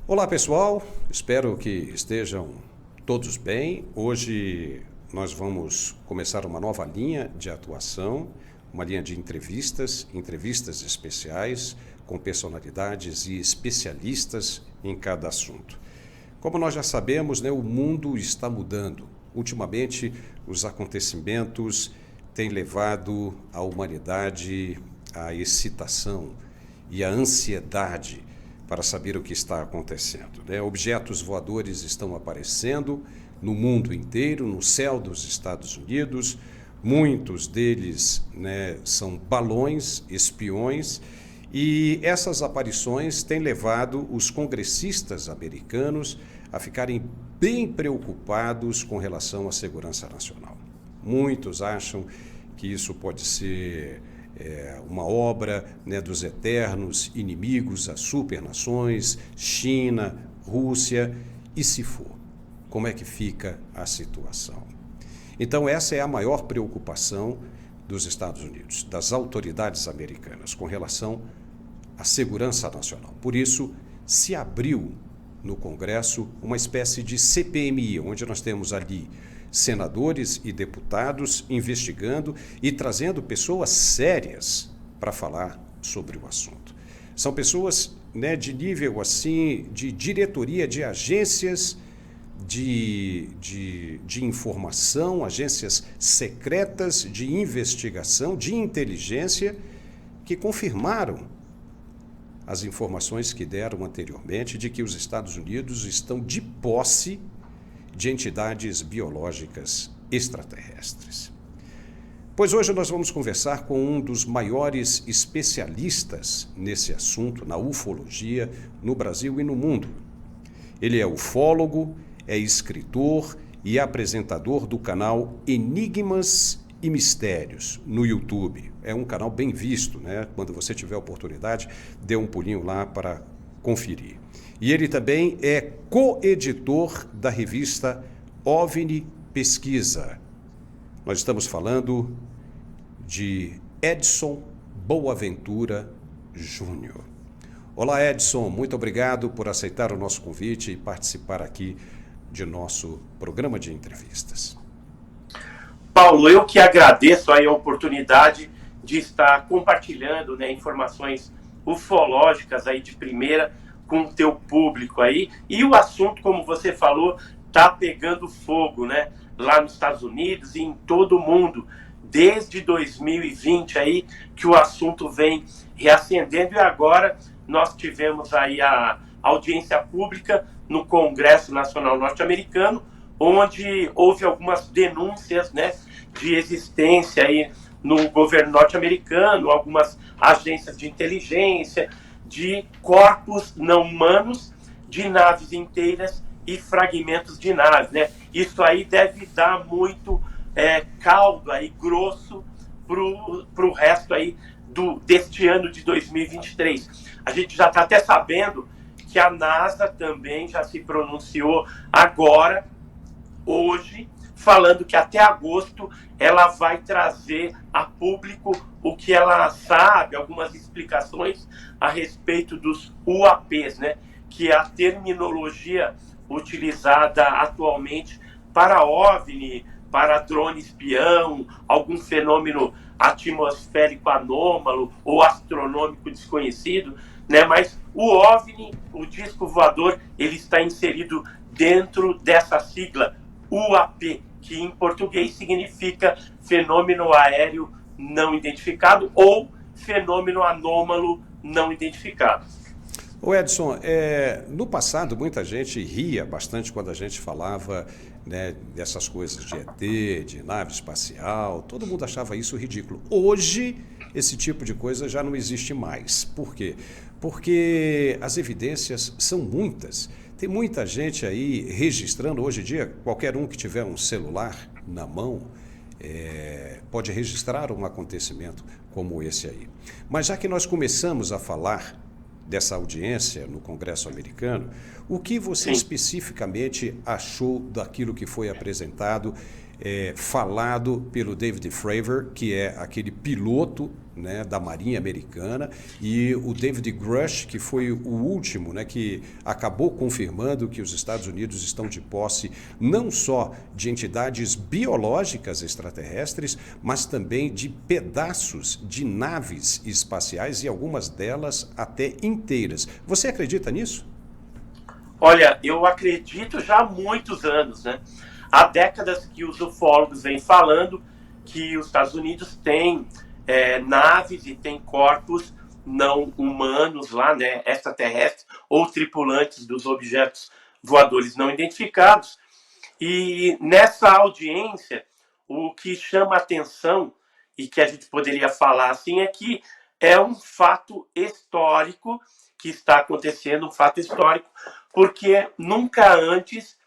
Olá pessoal, espero que estejam todos bem. Hoje nós vamos começar uma nova linha de atuação, uma linha de entrevistas especiais com personalidades e especialistas em cada assunto. Como nós já sabemos, o mundo está mudando. Ultimamente, os acontecimentos têm levado a humanidade à excitação e à ansiedade para saber o que está acontecendo. Objetos voadores estão aparecendo no mundo inteiro, no céu dos Estados Unidos. Muitos deles são balões, espiões, e essas aparições têm levado os congressistas americanos a ficarem bem preocupados com relação à segurança nacional. Muitos acham que isso pode ser uma obra dos eternos inimigos, as supernações, China, Rússia, e se for, como é que fica a situação? Então essa é a maior preocupação dos Estados Unidos, das autoridades americanas, com relação à segurança nacional. Por isso, se abriu no Congresso uma espécie de CPMI, onde nós temos ali senadores e deputados investigando e trazendo pessoas sérias para falar sobre o assunto. São pessoas de nível assim, de diretoria de agências de informação, agências secretas de investigação, de inteligência, que confirmaram as informações que deram anteriormente de que os Estados Unidos estão de posse de entidades biológicas extraterrestres. Pois hoje nós vamos conversar com um dos maiores especialistas nesse assunto, na ufologia, no Brasil e no mundo. Ele é ufólogo, é escritor e apresentador do canal Enigmas e Mistérios no YouTube. É um canal bem visto, Quando você tiver a oportunidade, dê um pulinho lá para conferir. E ele também é co-editor da revista OVNI Pesquisa. Nós estamos falando de Edson Boaventura Júnior. Olá, Edson, muito obrigado por aceitar o nosso convite e participar aqui de nosso programa de entrevistas. Paulo, eu que agradeço aí a oportunidade de estar compartilhando informações ufológicas aí de primeira com o teu público aí. E o assunto, como você falou, tá pegando fogo, lá nos Estados Unidos e em todo o mundo. Desde 2020 aí que o assunto vem reacendendo, e agora nós tivemos aí a audiência pública no Congresso Nacional Norte-Americano, onde houve algumas denúncias, de existência aí no governo norte-americano, algumas agências de inteligência, de corpos não humanos, de naves inteiras e fragmentos de naves, Isso aí deve dar muito caldo aí, grosso, pro resto aí deste ano de 2023. A gente já está até sabendo que a NASA também já se pronunciou agora, hoje, falando que até agosto ela vai trazer a público o que ela sabe, algumas explicações a respeito dos UAPs, que é a terminologia utilizada atualmente para OVNI, para drone espião, algum fenômeno atmosférico anômalo ou astronômico desconhecido, Mas o OVNI, o disco voador, ele está inserido dentro dessa sigla UAP, que em português significa fenômeno aéreo não identificado ou fenômeno anômalo não identificado. Ô Edson, no passado muita gente ria bastante quando a gente falava dessas coisas de ET, de nave espacial, todo mundo achava isso ridículo. Hoje, esse tipo de coisa já não existe mais. Por quê? Porque as evidências são muitas. Tem muita gente aí registrando, hoje em dia, qualquer um que tiver um celular na mão pode registrar um acontecimento como esse aí. Mas já que nós começamos a falar dessa audiência no Congresso americano, o que você especificamente achou daquilo que foi apresentado falado pelo David Fravor, que é aquele piloto, né, da Marinha Americana, e o David Grush, que foi o último, né, que acabou confirmando que os Estados Unidos estão de posse não só de entidades biológicas extraterrestres, mas também de pedaços de naves espaciais e algumas delas até inteiras. Você acredita nisso? Olha, eu acredito já há muitos anos, né? Há décadas que os ufólogos vêm falando que os Estados Unidos têm naves e têm corpos não humanos lá, né, extraterrestres ou tripulantes dos objetos voadores não identificados. E nessa audiência, o que chama atenção e que a gente poderia falar assim é que é um fato histórico que está acontecendo, um fato histórico, porque nunca antes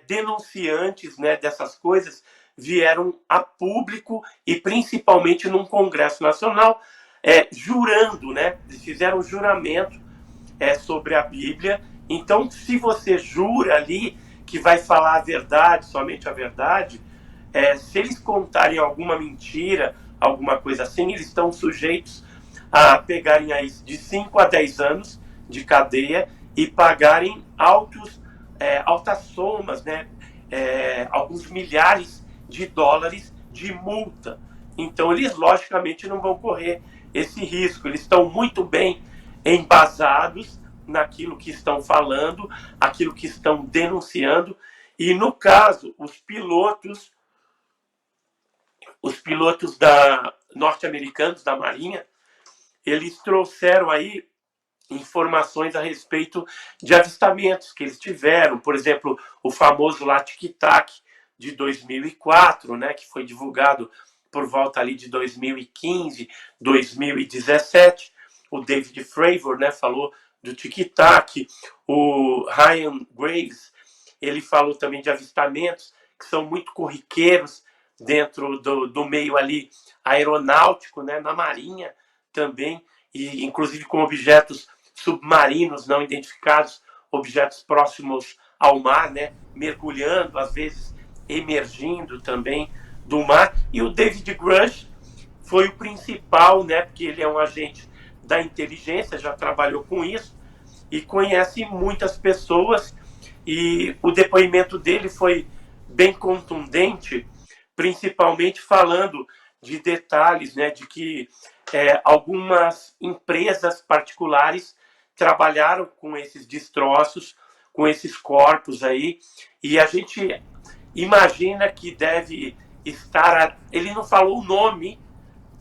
denunciantes, né, dessas coisas vieram a público e principalmente num Congresso Nacional jurando, né? Eles fizeram um juramento sobre a Bíblia. Então, se você jura ali que vai falar a verdade, somente a verdade, se eles contarem alguma mentira, alguma coisa assim, eles estão sujeitos a pegarem aí de 5 a 10 anos de cadeia e pagarem altas somas, né? Alguns milhares de dólares de multa. Então, eles logicamente não vão correr esse risco. Eles estão muito bem embasados naquilo que estão falando, aquilo que estão denunciando. E, no caso, os pilotos norte-americanos da Marinha, eles trouxeram aí informações a respeito de avistamentos que eles tiveram. Por exemplo, o famoso lá Tic-Tac de 2004, né, que foi divulgado por volta ali de 2015, 2017. O David Fravor, né, falou do Tic-Tac. O Ryan Graves, ele falou também de avistamentos que são muito corriqueiros dentro do meio ali aeronáutico, né, na Marinha também, e inclusive com objetos submarinos não identificados, objetos próximos ao mar, né, mergulhando, às vezes emergindo também do mar. E o David Grush foi o principal, né, porque ele é um agente da inteligência, já trabalhou com isso e conhece muitas pessoas, e o depoimento dele foi bem contundente, principalmente falando de detalhes, né, de que algumas empresas particulares trabalharam com esses destroços, com esses corpos aí, e a gente imagina que deve estar... Ele não falou o nome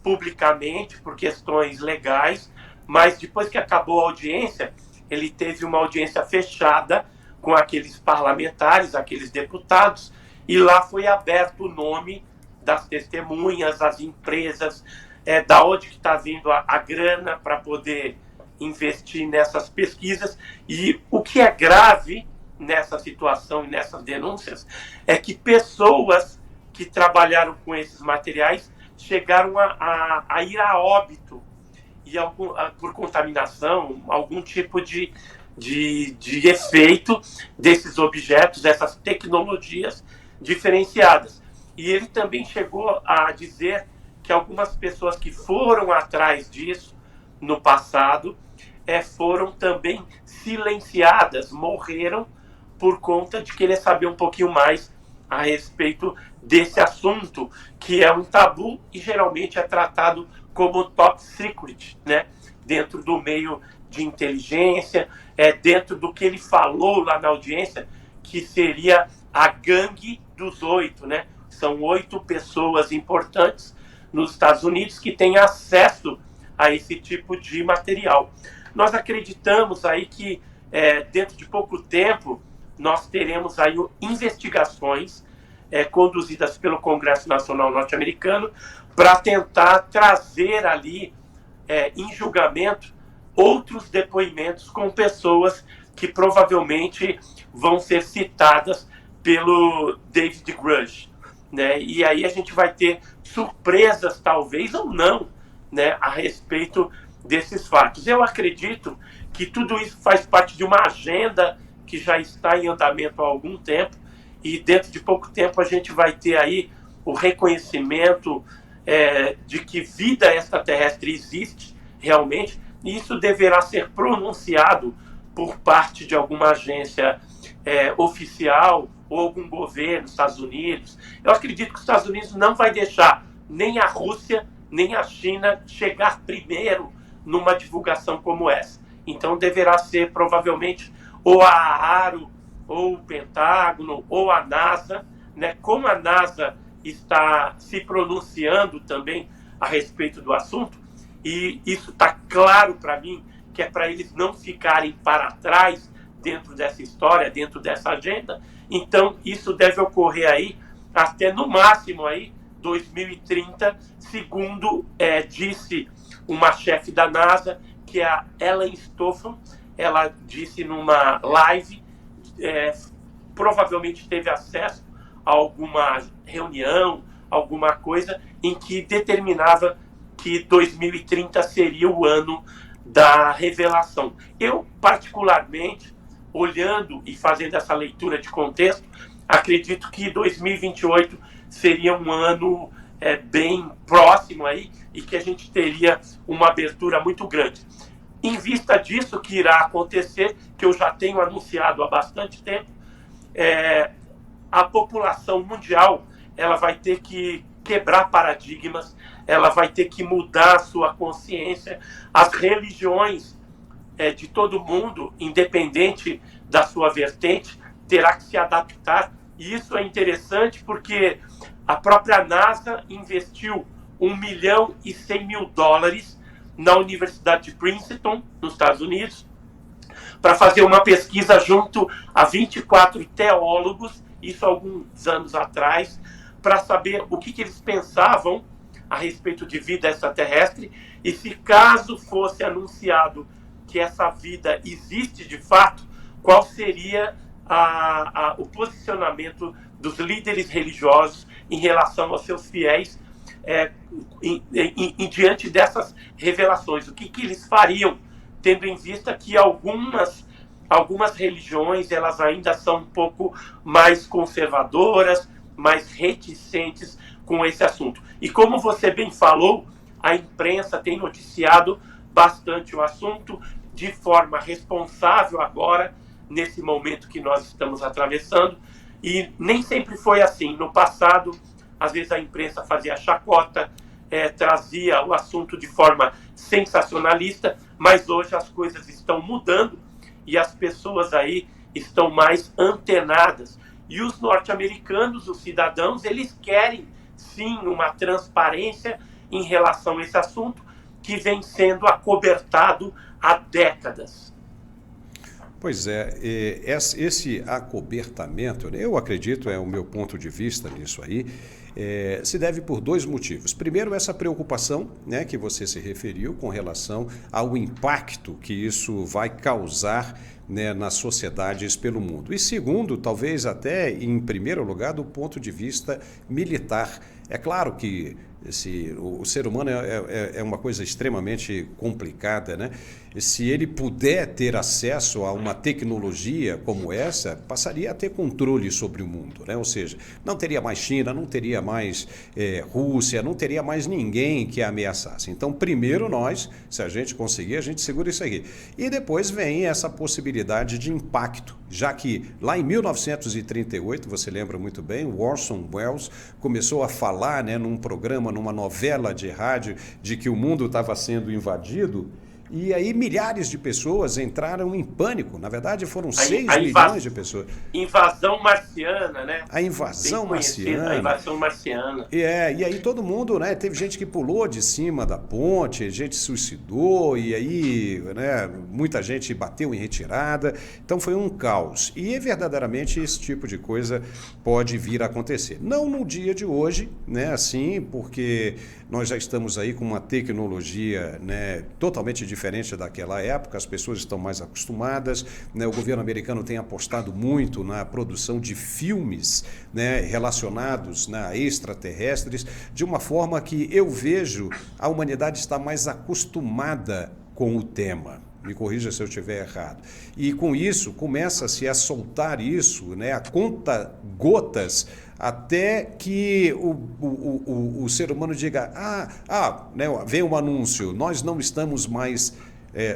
publicamente por questões legais, mas depois que acabou a audiência, ele teve uma audiência fechada com aqueles parlamentares, aqueles deputados, e lá foi aberto o nome das testemunhas, as empresas, da onde que está vindo a grana para poder investir nessas pesquisas. E o que é grave nessa situação e nessas denúncias é que pessoas que trabalharam com esses materiais chegaram a ir a óbito e por contaminação, algum tipo de efeito desses objetos, dessas tecnologias diferenciadas. E ele também chegou a dizer que algumas pessoas que foram atrás disso no passado foram também silenciadas, morreram por conta de querer saber um pouquinho mais a respeito desse assunto, que é um tabu e geralmente é tratado como top secret, né? Dentro do meio de inteligência, dentro do que ele falou lá na audiência, que seria a gangue dos 8, né? São 8 pessoas importantes nos Estados Unidos que têm acesso a esse tipo de material. Nós acreditamos aí que dentro de pouco tempo nós teremos aí investigações conduzidas pelo Congresso Nacional Norte-Americano para tentar trazer ali em julgamento outros depoimentos com pessoas que provavelmente vão ser citadas pelo David Grush, né? E aí a gente vai ter surpresas, talvez ou não, né, a respeito desses fatos. Eu acredito que tudo isso faz parte de uma agenda que já está em andamento há algum tempo e dentro de pouco tempo a gente vai ter aí o reconhecimento de que vida extraterrestre existe realmente, e isso deverá ser pronunciado por parte de alguma agência oficial ou algum governo, Estados Unidos. Eu acredito que os Estados Unidos não vai deixar nem a Rússia, nem a China chegar primeiro numa divulgação como essa. Então deverá ser provavelmente ou a AARO, ou o Pentágono, ou a NASA, né? Como a NASA está se pronunciando também a respeito do assunto, e isso está claro para mim, que é para eles não ficarem para trás dentro dessa história, dentro dessa agenda. Então isso deve ocorrer aí até no máximo aí 2030, segundo disse uma chefe da NASA, que é a Ellen Stofan. Ela disse numa live, provavelmente teve acesso a alguma reunião, alguma coisa, em que determinava que 2030 seria o ano da revelação. Eu, particularmente, olhando e fazendo essa leitura de contexto, acredito que 2028 seria um ano bem próximo aí, e que a gente teria uma abertura muito grande. Em vista disso que irá acontecer, que eu já tenho anunciado há bastante tempo, a população mundial ela vai ter que quebrar paradigmas, ela vai ter que mudar a sua consciência. As religiões de todo mundo, independente da sua vertente, terá que se adaptar. E isso é interessante porque a própria NASA investiu $1.100.000 na Universidade de Princeton, nos Estados Unidos, para fazer uma pesquisa junto a 24 teólogos, isso há alguns anos atrás, para saber o que eles pensavam a respeito de vida extraterrestre, e se caso fosse anunciado que essa vida existe de fato, qual seria o posicionamento dos líderes religiosos em relação aos seus fiéis em diante dessas revelações. O que eles fariam, tendo em vista que algumas religiões elas ainda são um pouco mais conservadoras, mais reticentes com esse assunto. E como você bem falou, a imprensa tem noticiado bastante o assunto de forma responsável agora, nesse momento que nós estamos atravessando, e nem sempre foi assim. No passado, às vezes a imprensa fazia chacota, trazia o assunto de forma sensacionalista, mas hoje as coisas estão mudando e as pessoas aí estão mais antenadas. E os norte-americanos, os cidadãos, eles querem sim uma transparência em relação a esse assunto que vem sendo acobertado há décadas. Pois esse acobertamento, eu acredito, é o meu ponto de vista nisso aí, se deve por dois motivos. Primeiro, essa preocupação, né, que você se referiu com relação ao impacto que isso vai causar, né, nas sociedades pelo mundo. E segundo, talvez até em primeiro lugar, do ponto de vista militar. É claro que o ser humano é uma coisa extremamente complicada, né? Se ele puder ter acesso a uma tecnologia como essa, passaria a ter controle sobre o mundo, né? Ou seja, não teria mais China, não teria mais Rússia, não teria mais ninguém que ameaçasse. Então, primeiro nós, se a gente conseguir, a gente segura isso aqui. E depois vem essa possibilidade de impacto, já que lá em 1938, você lembra muito bem, Orson Welles começou a falar, né, num programa, numa novela de rádio, de que o mundo estava sendo invadido. E aí milhares de pessoas entraram em pânico. Na verdade, foram 6 milhões de pessoas. Invasão marciana, né? A invasão marciana. A invasão marciana. E aí todo mundo, né? Teve gente que pulou de cima da ponte, gente suicidou, e aí, né, muita gente bateu em retirada. Então foi um caos. E verdadeiramente esse tipo de coisa pode vir a acontecer. Não no dia de hoje, né? Assim, porque nós já estamos aí com uma tecnologia, né, totalmente diferente daquela época, as pessoas estão mais acostumadas, né, o governo americano tem apostado muito na produção de filmes, né, relacionados, né, a extraterrestres, de uma forma que eu vejo a humanidade está mais acostumada com o tema. Me corrija se eu estiver errado. E com isso, começa-se a soltar isso, né, a conta gotas, até que o ser humano diga, né, vem um anúncio, nós não estamos mais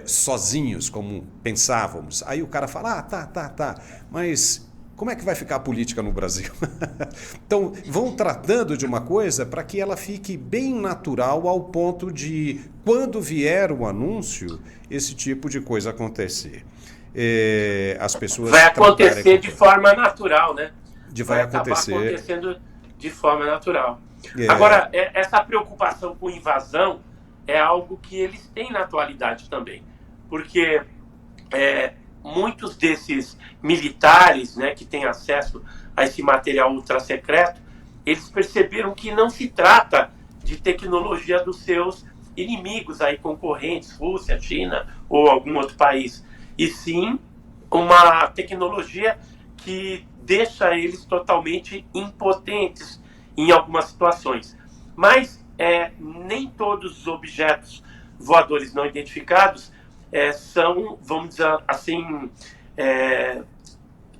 sozinhos como pensávamos. Aí o cara fala, tá, mas como é que vai ficar a política no Brasil? Então, vão tratando de uma coisa para que ela fique bem natural ao ponto de, quando vier o anúncio, esse tipo de coisa acontecer. As pessoas vai acontecer de forma natural, né? Vai acontecer. Acabar acontecendo de forma natural. Agora, essa preocupação com invasão é algo que eles têm na atualidade também. Porque muitos desses militares, né, que têm acesso a esse material ultra-secreto, eles perceberam que não se trata de tecnologia dos seus inimigos aí, concorrentes, Rússia, China ou algum outro país, e sim uma tecnologia que deixa eles totalmente impotentes em algumas situações. Mas nem todos os objetos voadores não identificados são, vamos dizer assim,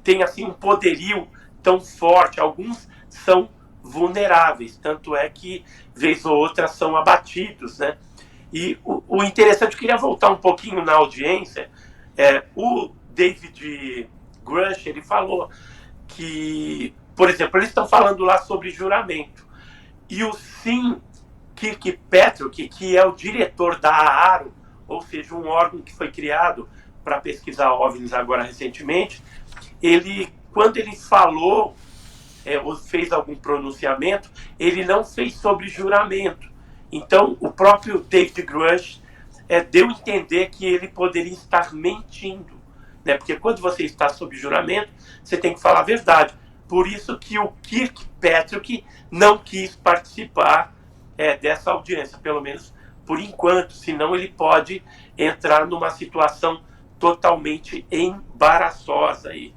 tem assim um poderio tão forte. Alguns são vulneráveis, tanto é que vez ou outra são abatidos, né? E o interessante, eu queria voltar um pouquinho na audiência, o David Grush, ele falou que, por exemplo, eles estão falando lá sobre juramento, e o Sim Kirkpatrick, que é o diretor da AARO, ou seja, um órgão que foi criado para pesquisar OVNIs agora recentemente, quando ele falou, ou fez algum pronunciamento, ele não fez sobre juramento. Então, o próprio David Grush deu a entender que ele poderia estar mentindo, né? Porque quando você está sob juramento, você tem que falar a verdade. Por isso que o Kirkpatrick não quis participar dessa audiência, pelo menos por enquanto, senão ele pode entrar numa situação totalmente embaraçosa aí.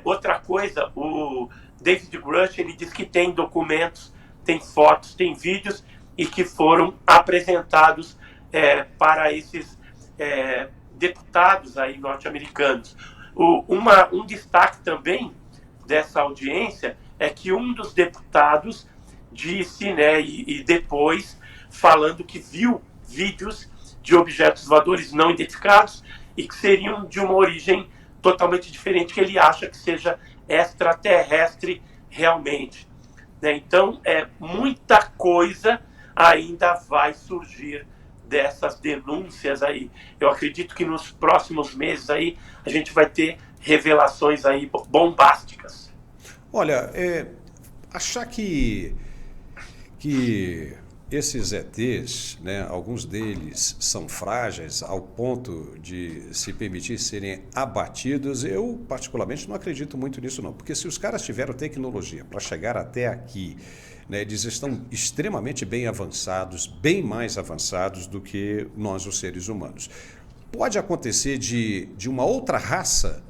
Outra coisa, o David Grush, ele diz que tem documentos, tem fotos, tem vídeos, e que foram apresentados para esses deputados aí norte-americanos. Um destaque também dessa audiência é que um dos deputados disse, né, e depois falando que viu vídeos de objetos voadores não identificados e que seriam de uma origem totalmente diferente, que ele acha que seja extraterrestre realmente, né? Então, muita coisa ainda vai surgir dessas denúncias aí. Eu acredito que nos próximos meses aí a gente vai ter revelações aí bombásticas. Olha, achar que esses ETs, né, alguns deles são frágeis ao ponto de se permitir serem abatidos, eu particularmente não acredito muito nisso não, porque se os caras tiveram tecnologia para chegar até aqui, né, eles estão extremamente bem avançados, bem mais avançados do que nós, os seres humanos. Pode acontecer de uma outra raça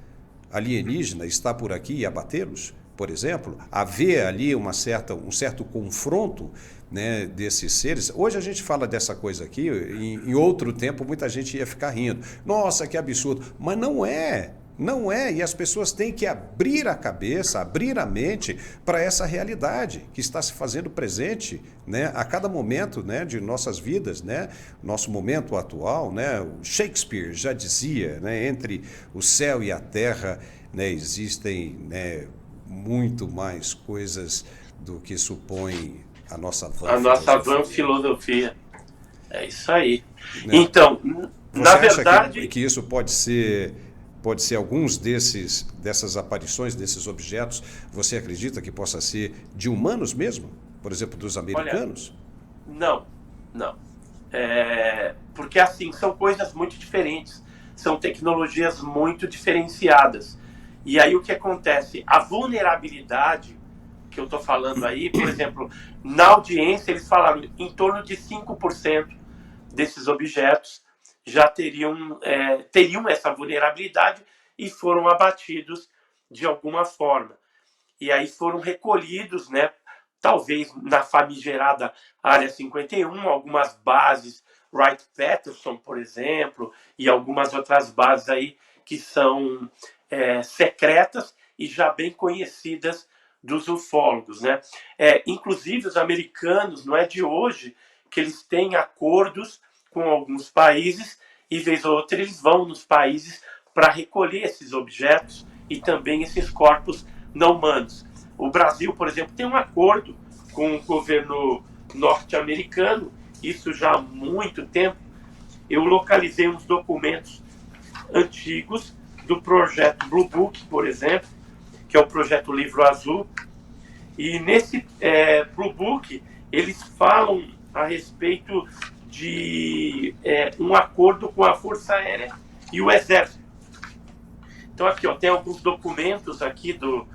alienígena estar por aqui e abatê-los? Por exemplo, haver ali um certo confronto, né, desses seres. Hoje a gente fala dessa coisa aqui, em outro tempo muita gente ia ficar rindo. Nossa, que absurdo. Mas não é. Não é, e as pessoas têm que abrir a cabeça, abrir a mente para essa realidade que está se fazendo presente, né, a cada momento, né, de nossas vidas, né, nosso momento atual, né, o Shakespeare já dizia, né, entre o céu e a terra, né, existem, né, muito mais coisas do que supõe a nossa vã filosofia. É isso aí. Né? Então, você na acha verdade... que isso pode ser alguns dessas aparições, desses objetos, você acredita que possa ser de humanos mesmo? Por exemplo, dos americanos? Olha, não. Porque assim, são coisas muito diferentes. São tecnologias muito diferenciadas. E aí o que acontece? A vulnerabilidade que eu estou falando aí, por exemplo, na audiência eles falaram em torno de 5% desses objetos já teriam essa vulnerabilidade e foram abatidos de alguma forma. E aí foram recolhidos, né, talvez na famigerada Área 51, algumas bases Wright-Patterson, por exemplo, e algumas outras bases aí que são secretas e já bem conhecidas dos ufólogos, né? Inclusive, os americanos, não é de hoje, que eles têm acordos com alguns países e, vez ou outra, eles vão nos países para recolher esses objetos e também esses corpos não humanos. O Brasil, por exemplo, tem um acordo com o governo norte-americano, isso já há muito tempo. Eu localizei uns documentos antigos do projeto Blue Book, por exemplo, que é o projeto Livro Azul. E nesse Blue Book, eles falam a respeito de um acordo com a Força Aérea e o Exército. Então aqui, ó, tem alguns documentos aqui do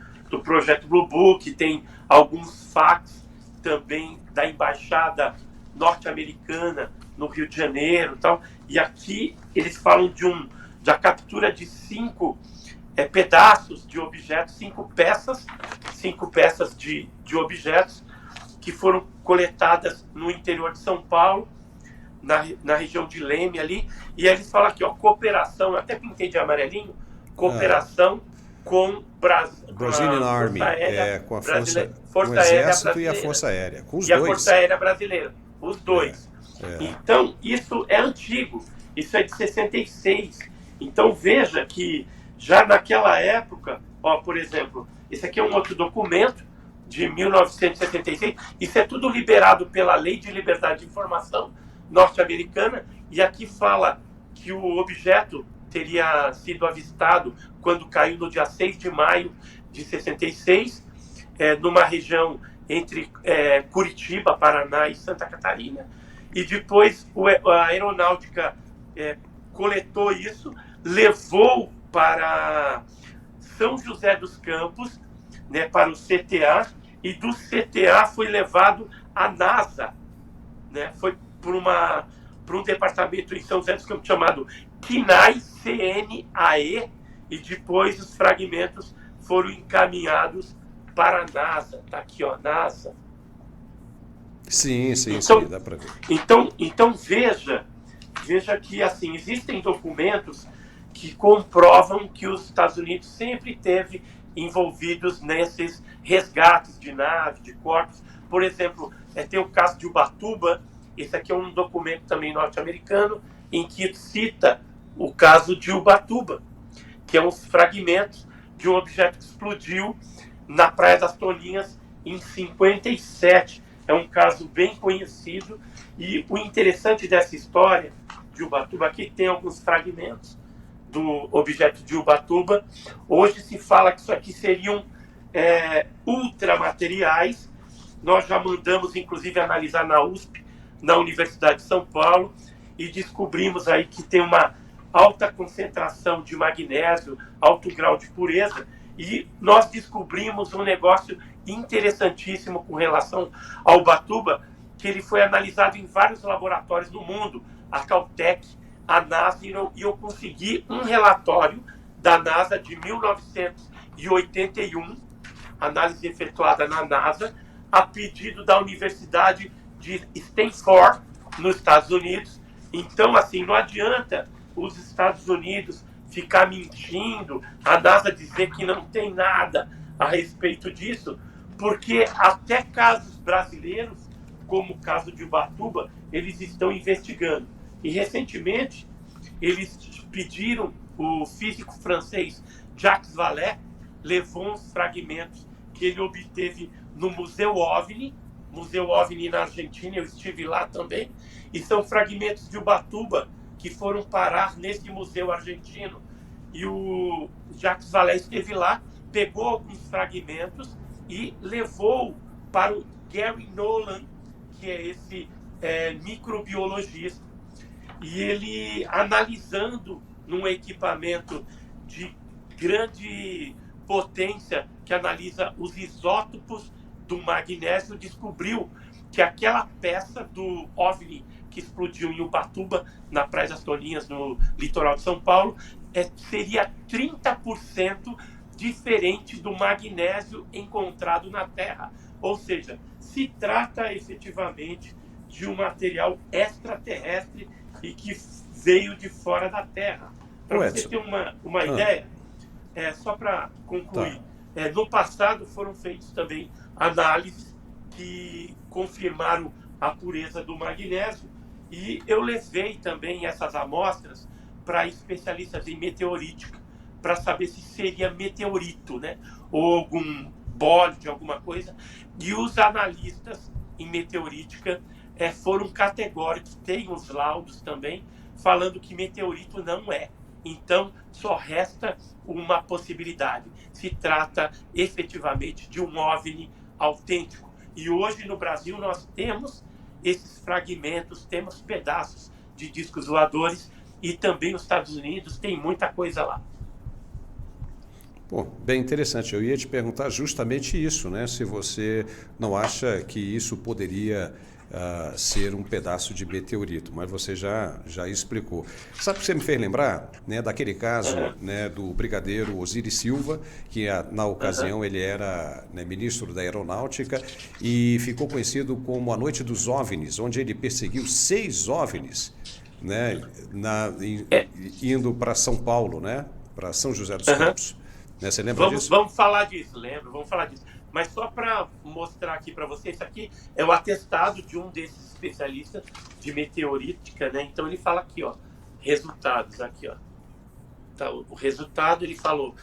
projeto Blue Book, tem alguns fax também da Embaixada norte-americana no Rio de Janeiro, tal. E aqui eles falam da captura de 5 pedaços de objetos, 5 peças de objetos que foram coletadas no interior de São Paulo, na região de Leme ali. E aí eles falam aqui, ó, cooperação, eu até pintei de amarelinho, cooperação com Brazilian Army, com a Força com o Exército e a Força Aérea, com os dois. E a Força Aérea Brasileira, os dois. Então, isso é antigo, isso é de 66. Então, veja que já naquela época, ó, por exemplo, esse aqui é um outro documento de 1976, isso é tudo liberado pela Lei de Liberdade de Informação norte-americana, e aqui fala que o objeto teria sido avistado quando caiu no dia 6 de maio de 66, numa região entre Curitiba, Paraná e Santa Catarina. E depois a aeronáutica coletou isso, levou para São José dos Campos, né, para o CTA, e do CTA foi levado à NASA, né, foi para um departamento em São José dos Campos chamado CNAE, CNAE, e depois os fragmentos foram encaminhados para a NASA. Está aqui, ó, NASA. Sim, dá para ver. Então veja que assim, existem documentos que comprovam que os Estados Unidos sempre esteve envolvidos nesses resgates de nave, de corpos. Por exemplo, tem o caso de Ubatuba. Esse aqui é um documento também norte-americano em que cita o caso de Ubatuba, que é uns fragmentos de um objeto que explodiu na Praia das Toninhas em 57. É um caso bem conhecido. E o interessante dessa história de Ubatuba, aqui tem alguns fragmentos do objeto de Ubatuba. Hoje se fala que isso aqui seriam ultramateriais. Nós já mandamos, inclusive, analisar na USP, na Universidade de São Paulo, e descobrimos aí que tem uma alta concentração de magnésio, alto grau de pureza, e nós descobrimos um negócio interessantíssimo com relação ao Ubatuba, que ele foi analisado em vários laboratórios do mundo, a Caltech, a NASA, e eu consegui um relatório da NASA de 1981, análise efetuada na NASA, a pedido da Universidade de Stanford, nos Estados Unidos. Então, assim, não adianta os Estados Unidos ficar mentindo, a NASA dizer que não tem nada a respeito disso, porque até casos brasileiros, como o caso de Ubatuba, eles estão investigando. E, recentemente, eles pediram, o físico francês Jacques Vallée levou uns fragmentos que ele obteve no Museu OVNI na Argentina, eu estive lá também, e são fragmentos de Ubatuba que foram parar nesse museu argentino. E o Jacques Vallée esteve lá, pegou alguns fragmentos e levou para o Gary Nolan, que é esse microbiologista. E ele, analisando num equipamento de grande potência que analisa os isótopos do magnésio, descobriu que aquela peça do OVNI que explodiu em Ubatuba, na Praia das Toninhas, no litoral de São Paulo, seria 30% diferente do magnésio encontrado na Terra. Ou seja, se trata efetivamente de um material extraterrestre e que veio de fora da Terra. Para você ter uma ideia, só para concluir, no passado foram feitas também análises que confirmaram a pureza do magnésio, e eu levei também essas amostras para especialistas em meteorítica, para saber se seria meteorito, né? Ou algum bólido de alguma coisa. E os analistas em meteorítica foram categóricos, tem os laudos também, falando que meteorito não é. Então, só resta uma possibilidade. Se trata efetivamente de um OVNI autêntico. E hoje no Brasil nós temos esses fragmentos, temos pedaços de discos voadores, e também os Estados Unidos tem muita coisa lá. Bom, bem interessante. Eu ia te perguntar justamente isso, né? Se você não acha que isso poderia ser um pedaço de meteorito, mas você já explicou. Sabe o que você me fez lembrar? Né, daquele caso né, do brigadeiro Osiris Silva, que na ocasião ele era ministro da Aeronáutica e ficou conhecido como a Noite dos OVNIs, onde ele perseguiu 6 OVNIs, né, indo para São Paulo, né, para São José dos Campos. Né, você lembra disso? Vamos falar disso, lembro, vamos falar disso. Mas só para mostrar aqui para vocês, isso aqui é o atestado de um desses especialistas de meteorítica, né? Então ele fala aqui, ó, resultados aqui, ó. Tá, o resultado ele falou,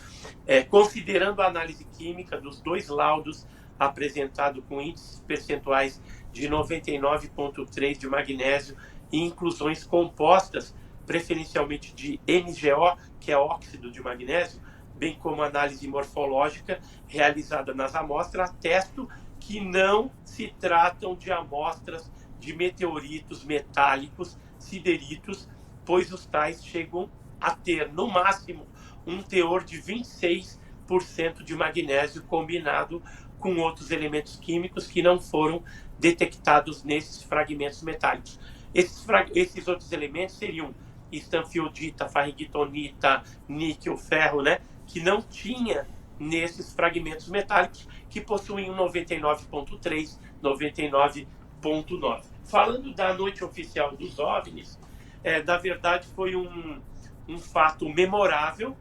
considerando a análise química dos 2 laudos apresentados com índices percentuais de 99,3 de magnésio e inclusões compostas, preferencialmente de MgO, que é óxido de magnésio, bem como análise morfológica realizada nas amostras, atesto que não se tratam de amostras de meteoritos metálicos, sideritos, pois os tais chegam a ter, no máximo, um teor de 26% de magnésio combinado com outros elementos químicos que não foram detectados nesses fragmentos metálicos. Esses outros elementos seriam estanfiodita, farringitonita, níquel, ferro, né? Que não tinha nesses fragmentos metálicos que possuem um 99,3, 99,9. Falando da noite oficial dos OVNIs, na verdade foi um fato memorável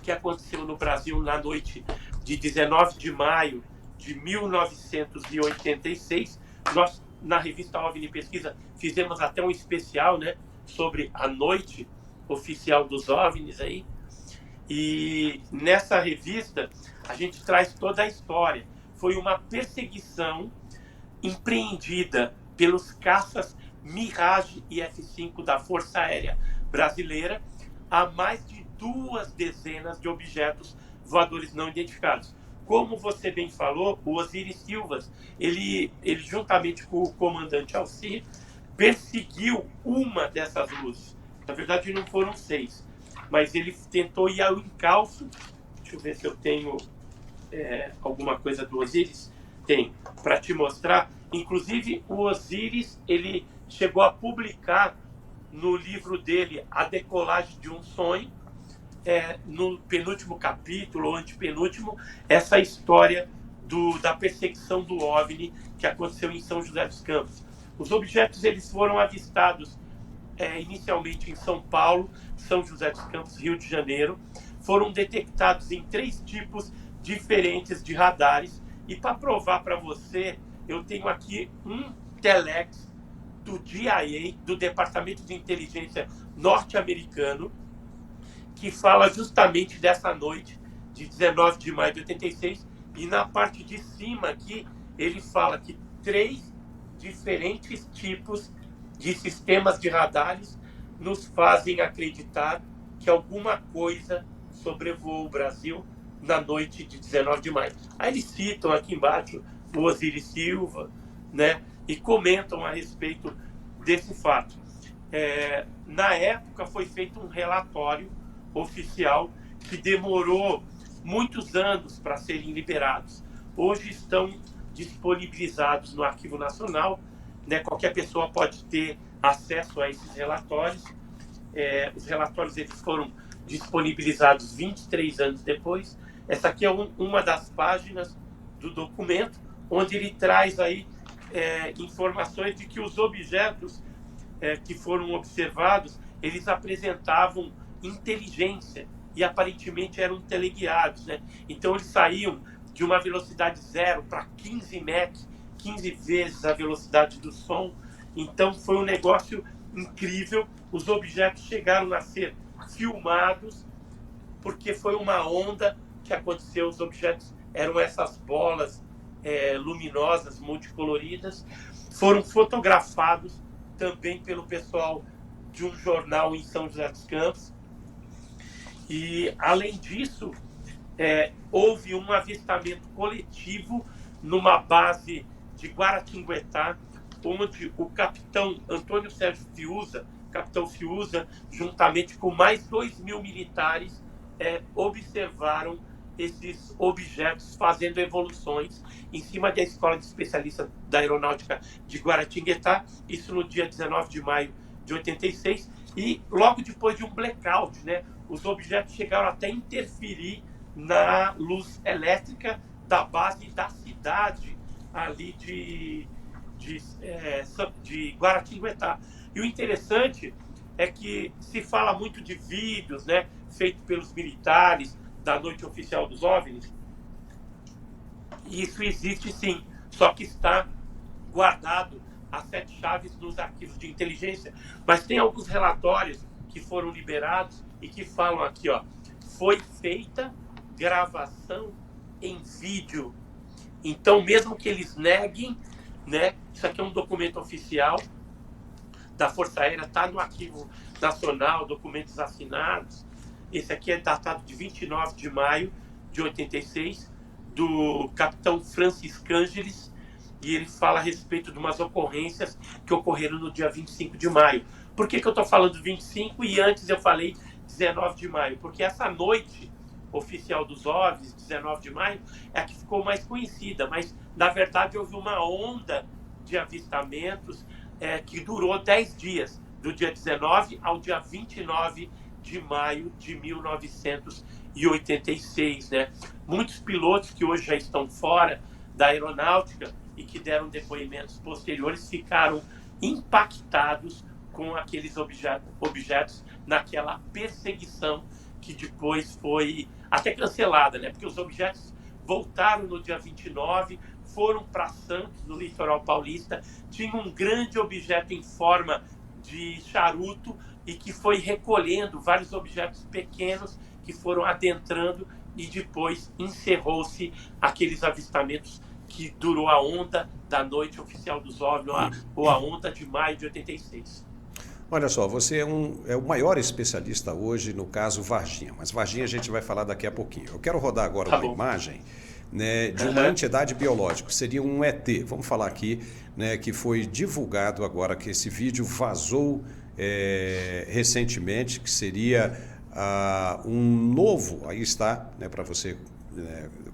que aconteceu no Brasil na noite de 19 de maio de 1986. Nós, na revista OVNI Pesquisa, fizemos até um especial, né, sobre a noite oficial dos OVNIs aí. E nessa revista a gente traz toda a história. Foi uma perseguição empreendida pelos caças Mirage e F-5 da Força Aérea Brasileira a mais de 2 dezenas de objetos voadores não identificados. Como você bem falou, o Osiris Silva, ele juntamente com o comandante Alcir, perseguiu uma dessas luzes. Na verdade não foram 6. Mas ele tentou ir ao encalço. Deixa eu ver se eu tenho alguma coisa do Osiris. Tem, para te mostrar. Inclusive, o Osiris, ele chegou a publicar no livro dele A Decolagem de um Sonho, no penúltimo capítulo, ou antepenúltimo, essa história da perseguição do OVNI que aconteceu em São José dos Campos. Os objetos eles foram avistados inicialmente em São Paulo, São José dos Campos, Rio de Janeiro. Foram detectados em 3 tipos diferentes de radares. E para provar para você, eu tenho aqui um telex do DIA, do Departamento de Inteligência norte-americano, que fala justamente dessa noite de 19 de maio de 86. E na parte de cima aqui, ele fala que 3 diferentes tipos de sistemas de radares nos fazem acreditar que alguma coisa sobrevoou o Brasil na noite de 19 de maio. Aí eles citam aqui embaixo o Osiris Silva, né, e comentam a respeito desse fato. Na época foi feito um relatório oficial que demorou muitos anos para serem liberados. Hoje estão disponibilizados no Arquivo Nacional, né? Qualquer pessoa pode ter acesso a esses relatórios. Os relatórios eles foram disponibilizados 23 anos depois. Essa aqui é uma das páginas do documento, onde ele traz aí informações de que os objetos que foram observados, eles apresentavam inteligência e aparentemente eram teleguiados, né? Então eles saíam de uma velocidade zero para 15 Mach, 15 vezes a velocidade do som. Então foi um negócio incrível. Os objetos chegaram a ser filmados porque foi uma onda que aconteceu. Os objetos eram essas bolas luminosas, multicoloridas. Foram fotografados também pelo pessoal de um jornal em São José dos Campos. E, além disso, houve um avistamento coletivo numa base de Guaratinguetá, onde o capitão Antônio Sérgio Fiuza, capitão Fiuza, juntamente com mais 2.000 militares, observaram esses objetos fazendo evoluções em cima da Escola de Especialistas da Aeronáutica de Guaratinguetá, isso no dia 19 de maio de 86, e logo depois de um blackout, né, os objetos chegaram até a interferir na luz elétrica da base da cidade ali de Guaratinguetá. E o interessante é que se fala muito de vídeos, né, feitos pelos militares da Noite Oficial dos OVNIs. E isso existe sim, só que está guardado a 7 chaves nos arquivos de inteligência. Mas tem alguns relatórios que foram liberados e que falam aqui, ó, foi feita gravação em vídeo. Então, mesmo que eles neguem, né, isso aqui é um documento oficial da Força Aérea, está no Arquivo Nacional, documentos assinados. Esse aqui é datado de 29 de maio de 86, do capitão Francis Cângeles, e ele fala a respeito de umas ocorrências que ocorreram no dia 25 de maio. Por que eu estou falando 25 e antes eu falei 19 de maio? Porque essa noite oficial dos OVNIs, 19 de maio, é a que ficou mais conhecida, mas na verdade houve uma onda de avistamentos que durou 10 dias, do dia 19 ao dia 29 de maio de 1986, né? Muitos pilotos que hoje já estão fora da aeronáutica e que deram depoimentos posteriores ficaram impactados com aqueles objetos naquela perseguição que depois foi até cancelada, né? Porque os objetos voltaram no dia 29, foram para Santos, no litoral paulista, tinha um grande objeto em forma de charuto e que foi recolhendo vários objetos pequenos que foram adentrando e depois encerrou-se aqueles avistamentos que durou a onda da Noite Oficial dos OVNIs, ou a onda de maio de 86. Olha só, você é o maior especialista hoje no caso Varginha, mas Varginha a gente vai falar daqui a pouquinho. Eu quero rodar agora uma imagem, né, de uma entidade biológica, seria um ET, vamos falar aqui, né, que foi divulgado agora, que esse vídeo vazou recentemente, que seria um novo, aí está, né, para você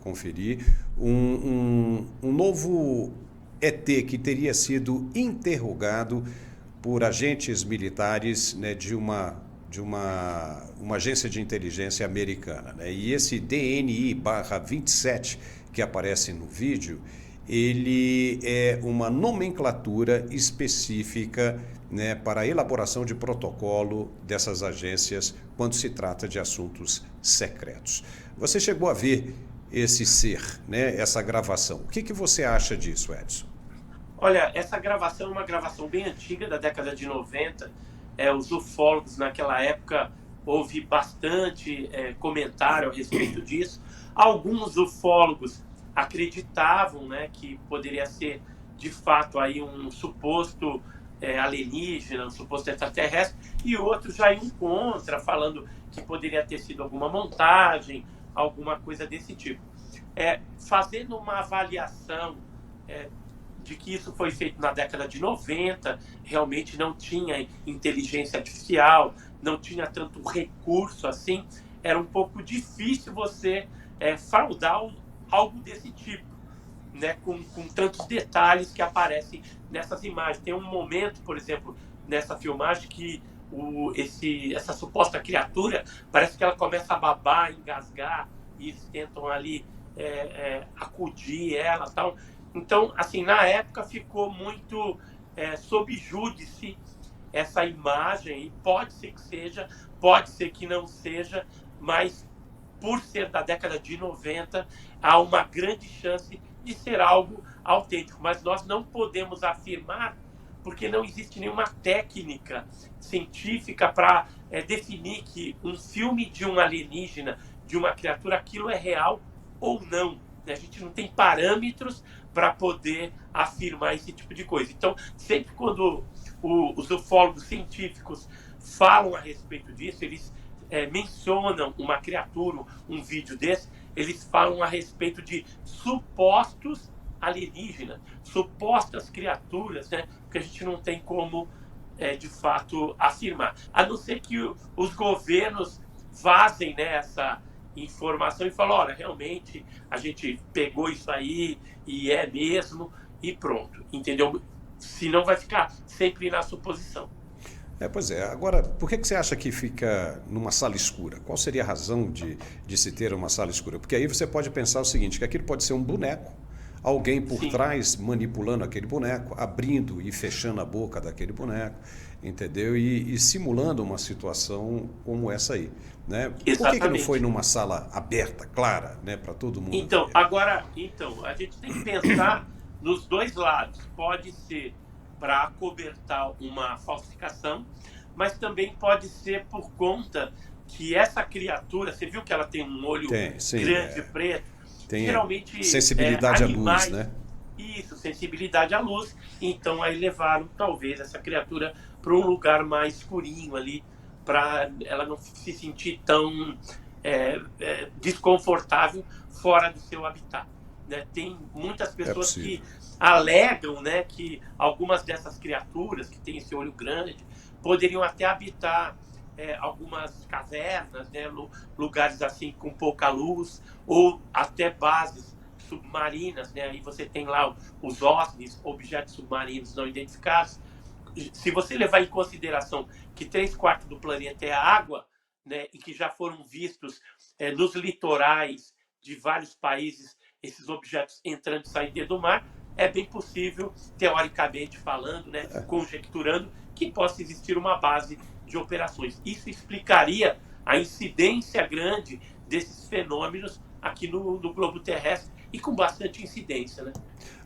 conferir, um novo ET que teria sido interrogado por agentes militares, né, de uma agência de inteligência americana, né? E esse DNI/27 que aparece no vídeo, ele é uma nomenclatura específica, né, para a elaboração de protocolo dessas agências quando se trata de assuntos secretos. Você chegou a ver esse ser, né, essa gravação. O que você acha disso, Edson? Olha, essa gravação é uma gravação bem antiga, da década de 90. Os ufólogos, naquela época, houve bastante comentário a respeito disso. Alguns ufólogos acreditavam, né, que poderia ser, de fato, aí um suposto alienígena, um suposto extraterrestre, e outros já iam contra, falando que poderia ter sido alguma montagem, alguma coisa desse tipo. Fazendo uma avaliação de que isso foi feito na década de 90, realmente não tinha inteligência artificial, não tinha tanto recurso assim, era um pouco difícil você fraudar algo desse tipo, né, com tantos detalhes que aparecem nessas imagens. Tem um momento, por exemplo, nessa filmagem que essa suposta criatura, parece que ela começa a babar, engasgar, e eles tentam ali acudir ela e tal. Então, assim, na época ficou muito sob júdice essa imagem, e pode ser que seja, pode ser que não seja, mas por ser da década de 90, há uma grande chance de ser algo autêntico. Mas nós não podemos afirmar, porque não existe nenhuma técnica científica para definir que um filme de um alienígena, de uma criatura, aquilo é real ou não. A gente não tem parâmetros para poder afirmar esse tipo de coisa. Então, sempre quando os ufólogos científicos falam a respeito disso, eles mencionam uma criatura, um vídeo desse, eles falam a respeito de supostos alienígenas, supostas criaturas, né? Porque a gente não tem como, de fato, afirmar. A não ser que os governos vazem, né, essa informação e falam, olha, realmente a gente pegou isso aí e é mesmo, e pronto, entendeu? Senão vai ficar sempre na suposição. Pois é. Agora, por que você acha que fica numa sala escura? Qual seria a razão de se ter uma sala escura? Porque aí você pode pensar o seguinte, que aquilo pode ser um boneco, alguém por Sim. trás manipulando aquele boneco, abrindo e fechando a boca daquele boneco, entendeu? E simulando uma situação como essa aí, né? Por que não foi Exatamente. numa sala aberta, clara, né, para todo mundo Então, ver? agora, a gente tem que pensar nos dois lados. Pode ser para acobertar uma falsificação, mas também pode ser por conta que essa criatura, você viu que ela tem um olho Tem, sim, grande, preto, tem geralmente sensibilidade à luz, animais, né? isso, sensibilidade à luz, então aí levaram talvez essa criatura para um lugar mais escurinho ali, para ela não se sentir tão desconfortável fora do seu habitat. Né? Tem muitas É pessoas que possível. alegam, né, que algumas dessas criaturas que têm esse olho grande poderiam até habitar algumas cavernas, né, lugares assim com pouca luz, ou até bases submarinas, né? Aí você tem lá os OSNIs, objetos submarinos não identificados. Se você levar em consideração que 3/4 do planeta é água, né, e que já foram vistos nos litorais de vários países esses objetos entrando e saindo do mar, é bem possível, teoricamente falando, né, conjecturando, que possa existir uma base de operações. Isso explicaria a incidência grande desses fenômenos aqui no globo terrestre e com bastante incidência, né?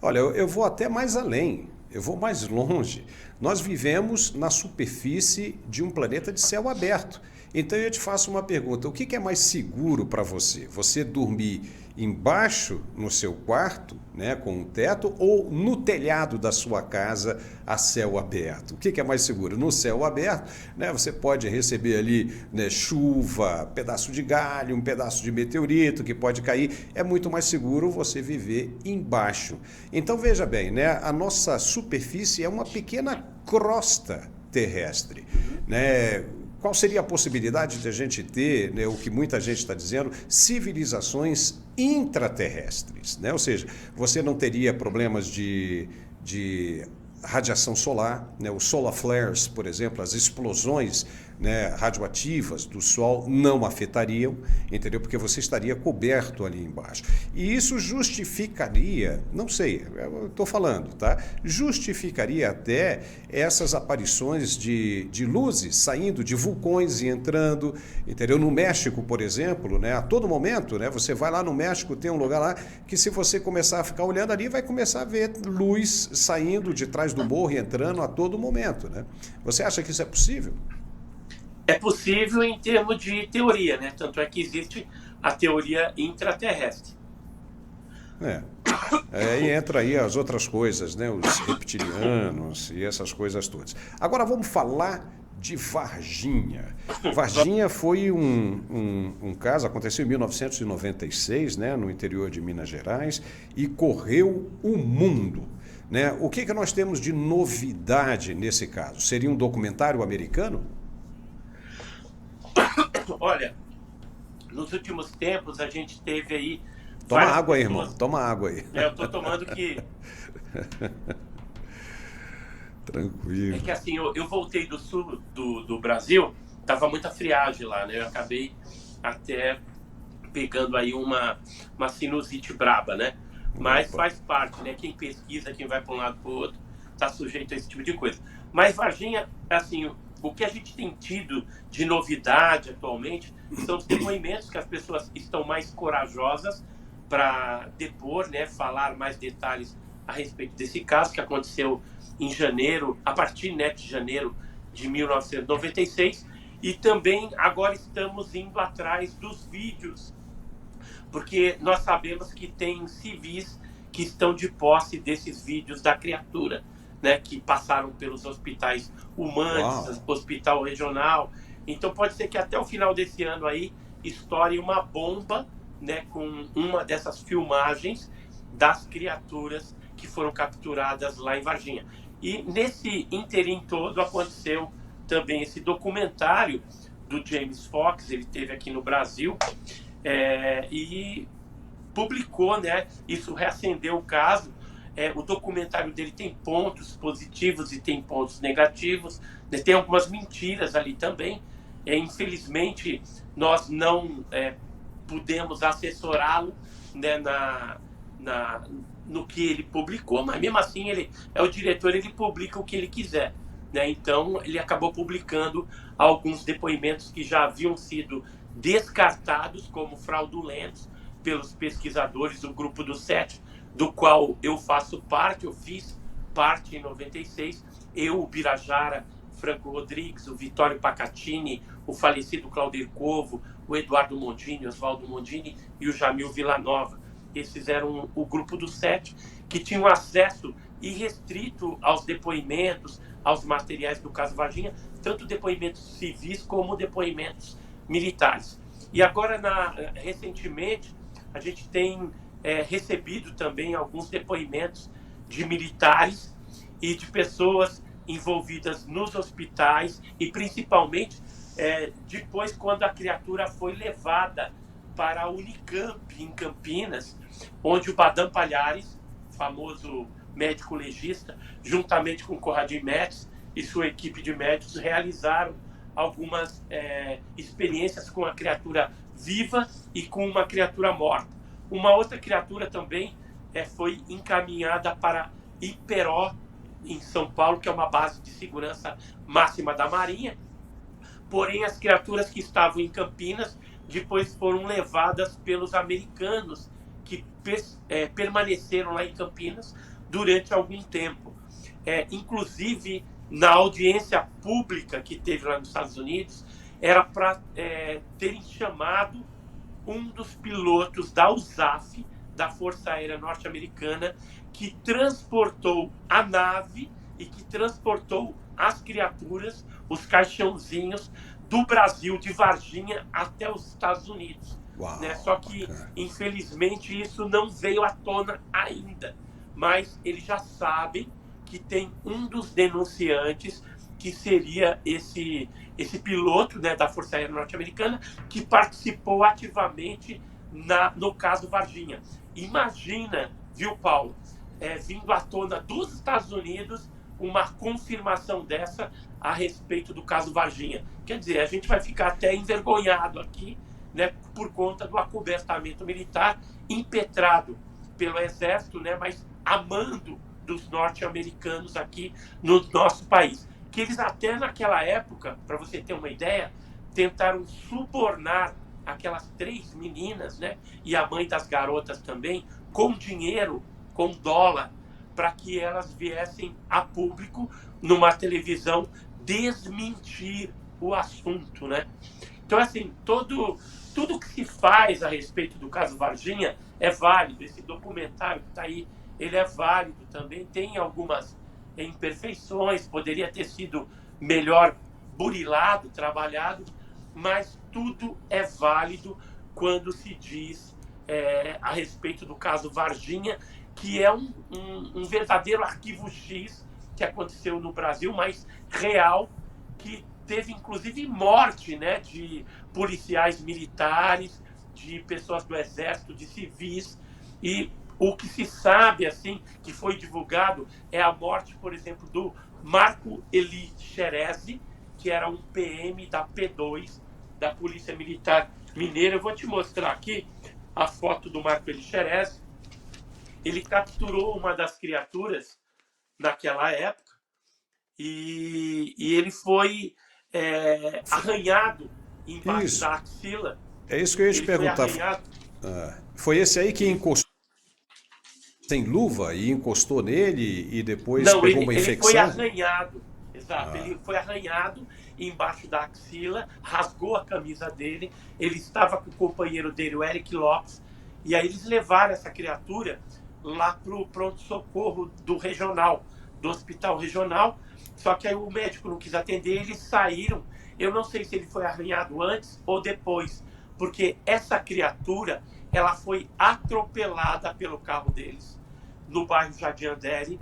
Olha, eu vou até mais além, eu vou mais longe. Nós vivemos na superfície de um planeta de céu aberto. Então eu te faço uma pergunta: o que é mais seguro para você? Você dormir embaixo no seu quarto, né, com um teto, ou no telhado da sua casa a céu aberto? O que é mais seguro? No céu aberto, né, você pode receber ali, né, chuva, pedaço de galho, um pedaço de meteorito que pode cair. É muito mais seguro você viver embaixo. Então veja bem, né, a nossa superfície é uma pequena crosta terrestre, né? Qual seria a possibilidade de a gente ter, né, o que muita gente está dizendo, civilizações intraterrestres, né? Ou seja, você não teria problemas de radiação solar, né? Os solar flares, por exemplo, as explosões, né, radioativas do Sol não afetariam, entendeu? Porque você estaria coberto ali embaixo. E isso justificaria, não sei, eu estou falando, tá? Justificaria até essas aparições de luzes saindo de vulcões e entrando, entendeu? No México, por exemplo, né, a todo momento, né, você vai lá no México, tem um lugar lá que, se você começar a ficar olhando ali, vai começar a ver luz saindo de trás do morro e entrando a todo momento, né? Você acha que isso é possível? É possível em termos de teoria, né? Tanto é que existe a teoria intraterrestre. É. E entra aí as outras coisas, né? Os reptilianos e essas coisas todas. Agora vamos falar de Varginha. Varginha foi um caso, aconteceu em 1996, né, no interior de Minas Gerais, e correu o mundo. Né? O que nós temos de novidade nesse caso? Seria um documentário americano? Olha, nos últimos tempos a gente teve aí Toma várias água aí, irmão. pessoas. Toma água aí. Eu estou tomando que. É Tranquilo. que assim, eu voltei do sul do Brasil, tava muita friagem lá, né? Eu acabei até pegando aí uma sinusite braba, né? Mas Opa. faz parte, né? Quem pesquisa, quem vai para um lado para o outro, está sujeito a esse tipo de coisa. Mas Varginha, assim, o que a gente tem tido de novidade atualmente são os depoimentos que as pessoas estão mais corajosas para depor, né? Falar mais detalhes a respeito desse caso que aconteceu em janeiro, a partir, né, de janeiro de 1996, e também agora estamos indo atrás dos vídeos, porque nós sabemos que tem civis que estão de posse desses vídeos da criatura, né, que passaram pelos hospitais Humanes, Uau. Hospital Regional. Então pode ser que até o final desse ano aí estoure uma bomba, né, com uma dessas filmagens das criaturas que foram capturadas lá em Varginha. E nesse interim todo aconteceu também esse documentário do James Fox, ele teve aqui no Brasil, e publicou, né? Isso reacendeu o caso. O documentário dele tem pontos positivos e tem pontos negativos, né? Tem algumas mentiras ali também. Infelizmente, nós não pudemos assessorá-lo, né, no que ele publicou, mas mesmo assim ele é o diretor, ele publica o que ele quiser, né? Então ele acabou publicando alguns depoimentos que já haviam sido descartados como fraudulentos pelos pesquisadores do Grupo do Sete, do qual eu faço parte, eu fiz parte em 96, eu, o Birajara, Franco Rodrigues, o Vitório Pacatini, o falecido Claudir Covo, o Eduardo Mondini, Oswaldo Mondini e o Jamil Villanova. Esses eram o Grupo do Sete, que tinham acesso irrestrito aos depoimentos, aos materiais do caso Varginha, tanto depoimentos civis como depoimentos militares. E agora, recentemente, a gente tem recebido também alguns depoimentos de militares e de pessoas envolvidas nos hospitais e principalmente depois quando a criatura foi levada para a Unicamp, em Campinas, onde o Badam Palhares, famoso médico legista, juntamente com Conrad Metz e sua equipe de médicos, realizaram algumas experiências com a criatura viva e com uma criatura morta. Uma outra criatura também foi encaminhada para Iperó, em São Paulo, que é uma base de segurança máxima da Marinha. Porém, as criaturas que estavam em Campinas depois foram levadas pelos americanos que permaneceram lá em Campinas durante algum tempo. Inclusive, na audiência pública que teve lá nos Estados Unidos, era para terem chamado um dos pilotos da USAF, da Força Aérea Norte-Americana, que transportou a nave e que transportou as criaturas, os caixãozinhos, do Brasil, de Varginha, até os Estados Unidos. Uau, né? Só que, bacana. infelizmente, isso não veio à tona ainda. Mas eles já sabem que tem um dos denunciantes que seria esse piloto, né, da Força Aérea Norte-Americana, que participou ativamente no caso Varginha. Imagina, viu, Paulo, vindo à tona dos Estados Unidos uma confirmação dessa a respeito do caso Varginha. Quer dizer, a gente vai ficar até envergonhado aqui, né, por conta do acobertamento militar impetrado pelo Exército, né, mas a mando dos norte-americanos aqui no nosso país. Que eles até naquela época, para você ter uma ideia, tentaram subornar aquelas 3 meninas, né, e a mãe das garotas também, com dinheiro, com dólar, para que elas viessem a público numa televisão desmentir o assunto, né? Então, assim, tudo que se faz a respeito do caso Varginha é válido. Esse documentário que está aí, ele é válido também. Tem algumas imperfeições, poderia ter sido melhor burilado, trabalhado, mas tudo é válido quando se diz a respeito do caso Varginha, que é um verdadeiro arquivo X que aconteceu no Brasil, mas real, que teve inclusive morte, né, de policiais militares, de pessoas do Exército, de civis, e o que se sabe, assim, que foi divulgado é a morte, por exemplo, do Marco Eli Xerezi, que era um PM da P2, da Polícia Militar Mineira. Eu vou te mostrar aqui a foto do Marco Eli Xerezi. ele capturou uma das criaturas naquela época e ele foi arranhado embaixo da axila. É isso que eu ia te perguntar. Foi esse aí que encostou sem luva e encostou nele e depois pegou uma infecção? Ele foi arranhado, exato. Ele foi arranhado embaixo da axila, rasgou a camisa dele. Ele estava com o companheiro dele, o Eric Lopes, e aí eles levaram essa criatura lá para o pronto-socorro do regional, do hospital regional. Só que aí o médico não quis atender, eles saíram. Eu não sei se ele foi arranhado antes ou depois, porque essa criatura, ela foi atropelada pelo carro deles, no bairro Jardim Andere,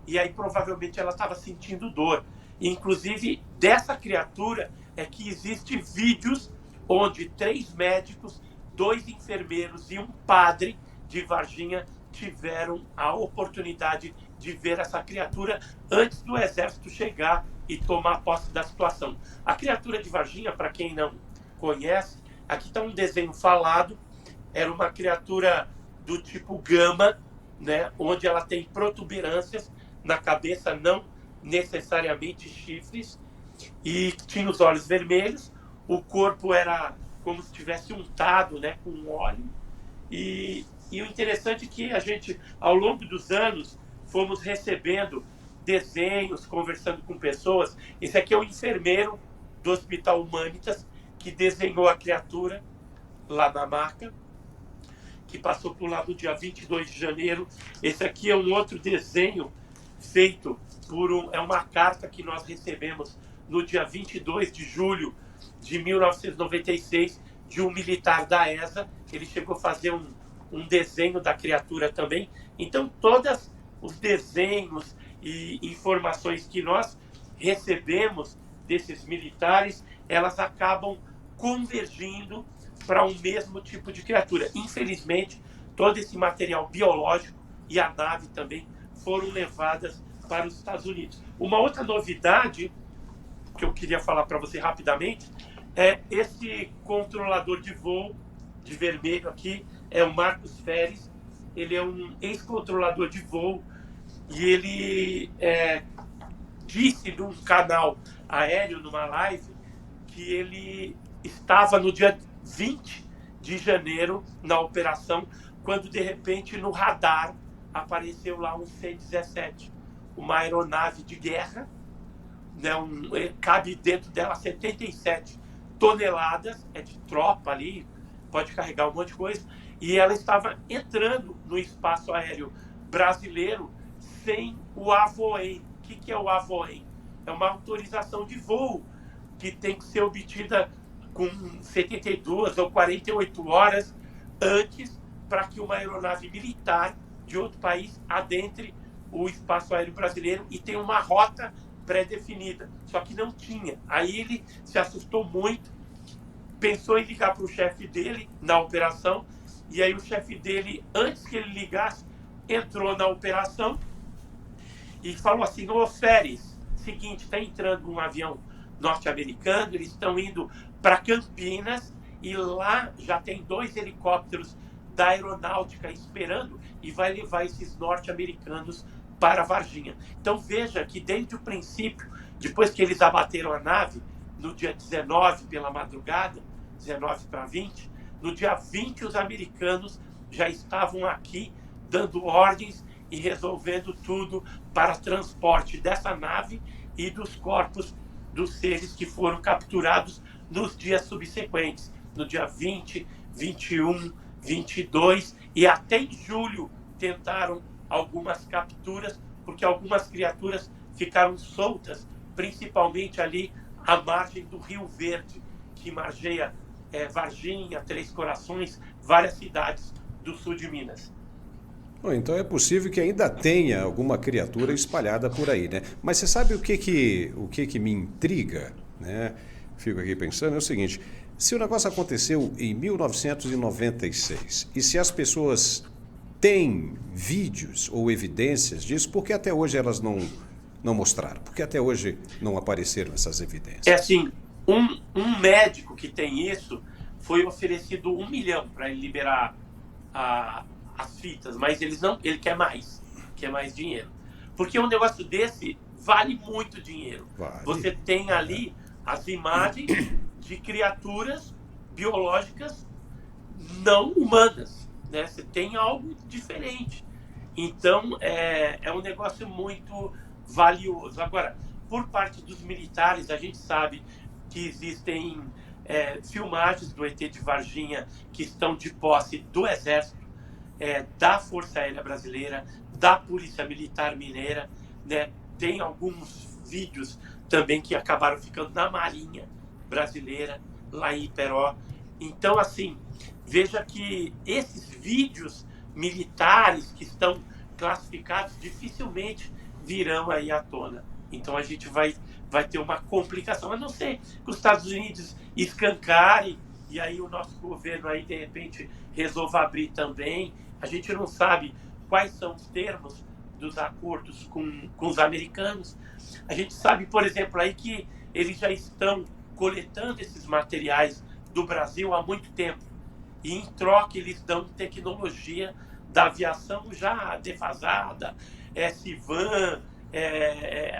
e aí provavelmente ela estava sentindo dor. E, inclusive, dessa criatura é que existem vídeos onde 3 médicos, 2 enfermeiros e um padre de Varginha tiveram a oportunidade de ver essa criatura antes do exército chegar e tomar posse da situação. A criatura de Varginha, para quem não conhece, aqui está um desenho falado, era uma criatura do tipo gama, né, onde ela tem protuberâncias na cabeça, não necessariamente chifres, e tinha os olhos vermelhos, o corpo era como se tivesse untado, né, com óleo, e o interessante é que a gente, ao longo dos anos, fomos recebendo desenhos, conversando com pessoas. Esse aqui é o enfermeiro do Hospital Humanitas, que desenhou a criatura lá na maca, que passou por lá no dia 22 de janeiro. Esse aqui é um outro desenho feito é uma carta que nós recebemos no dia 22 de julho de 1996, de um militar da ESA. Ele chegou a fazer um desenho da criatura também. Então, todos os desenhos e informações que nós recebemos desses militares, elas acabam convergindo para um mesmo tipo de criatura. Infelizmente, todo esse material biológico e a nave também foram levadas para os Estados Unidos. Uma outra novidade que eu queria falar para você rapidamente é esse controlador de voo de vermelho aqui, é o Marcos Feres. Ele é um ex-controlador de voo e ele disse num canal aéreo, numa live, que ele estava no dia 20 de janeiro na operação, quando de repente no radar apareceu lá um C-17, uma aeronave de guerra, né, cabe dentro dela 77 toneladas, é de tropa ali, pode carregar um monte de coisa, e ela estava entrando no espaço aéreo brasileiro sem o AVOEM. O que é o AVOEM? É uma autorização de voo que tem que ser obtida com 72 ou 48 horas antes, para que uma aeronave militar de outro país adentre o espaço aéreo brasileiro e tenha uma rota pré-definida. Só que não tinha. Aí ele se assustou muito, pensou em ligar para o chefe dele na operação, e aí o chefe dele, antes que ele ligasse, entrou na operação e falou assim: ô Feres, seguinte, está entrando um avião norte-americano, eles estão indo para Campinas e lá já tem 2 helicópteros da aeronáutica esperando e vai levar esses norte-americanos para Varginha. Então veja que desde o princípio, depois que eles abateram a nave, no dia 19 pela madrugada, 19 para 20, no dia 20 os americanos já estavam aqui dando ordens e resolvendo tudo para transporte dessa nave e dos corpos dos seres que foram capturados nos dias subsequentes, no dia 20, 21, 22 e até em julho tentaram algumas capturas, porque algumas criaturas ficaram soltas, principalmente ali à margem do Rio Verde, que margeia Varginha, Três Corações, várias cidades do sul de Minas. Então é possível que ainda tenha alguma criatura espalhada por aí, né? Mas você sabe o que me intriga, né? Fico aqui pensando, é o seguinte: se o negócio aconteceu em 1996 e se as pessoas têm vídeos ou evidências disso, por que até hoje elas não mostraram? Por que até hoje não apareceram essas evidências? É assim, um médico que tem isso foi oferecido 1 milhão para ele liberar a as fitas, mas ele quer mais dinheiro. Porque um negócio desse vale muito dinheiro. Vale. Você tem ali as imagens de criaturas biológicas não humanas, né? Você tem algo diferente. Então, é um negócio muito valioso. Agora, por parte dos militares, a gente sabe que existem filmagens do ET de Varginha que estão de posse do Exército, da Força Aérea Brasileira, da Polícia Militar Mineira, né? Tem alguns vídeos também que acabaram ficando na Marinha Brasileira, lá em Iperó. Então, assim, veja que esses vídeos militares que estão classificados dificilmente virão aí à tona. Então, a gente vai ter uma complicação. A não ser que os Estados Unidos escancarem e aí o nosso governo aí, de repente, resolva abrir também. A gente não sabe quais são os termos dos acordos com os americanos. A gente sabe, por exemplo, aí que eles já estão coletando esses materiais do Brasil há muito tempo. E, em troca, eles dão tecnologia da aviação já defasada, SIVAN,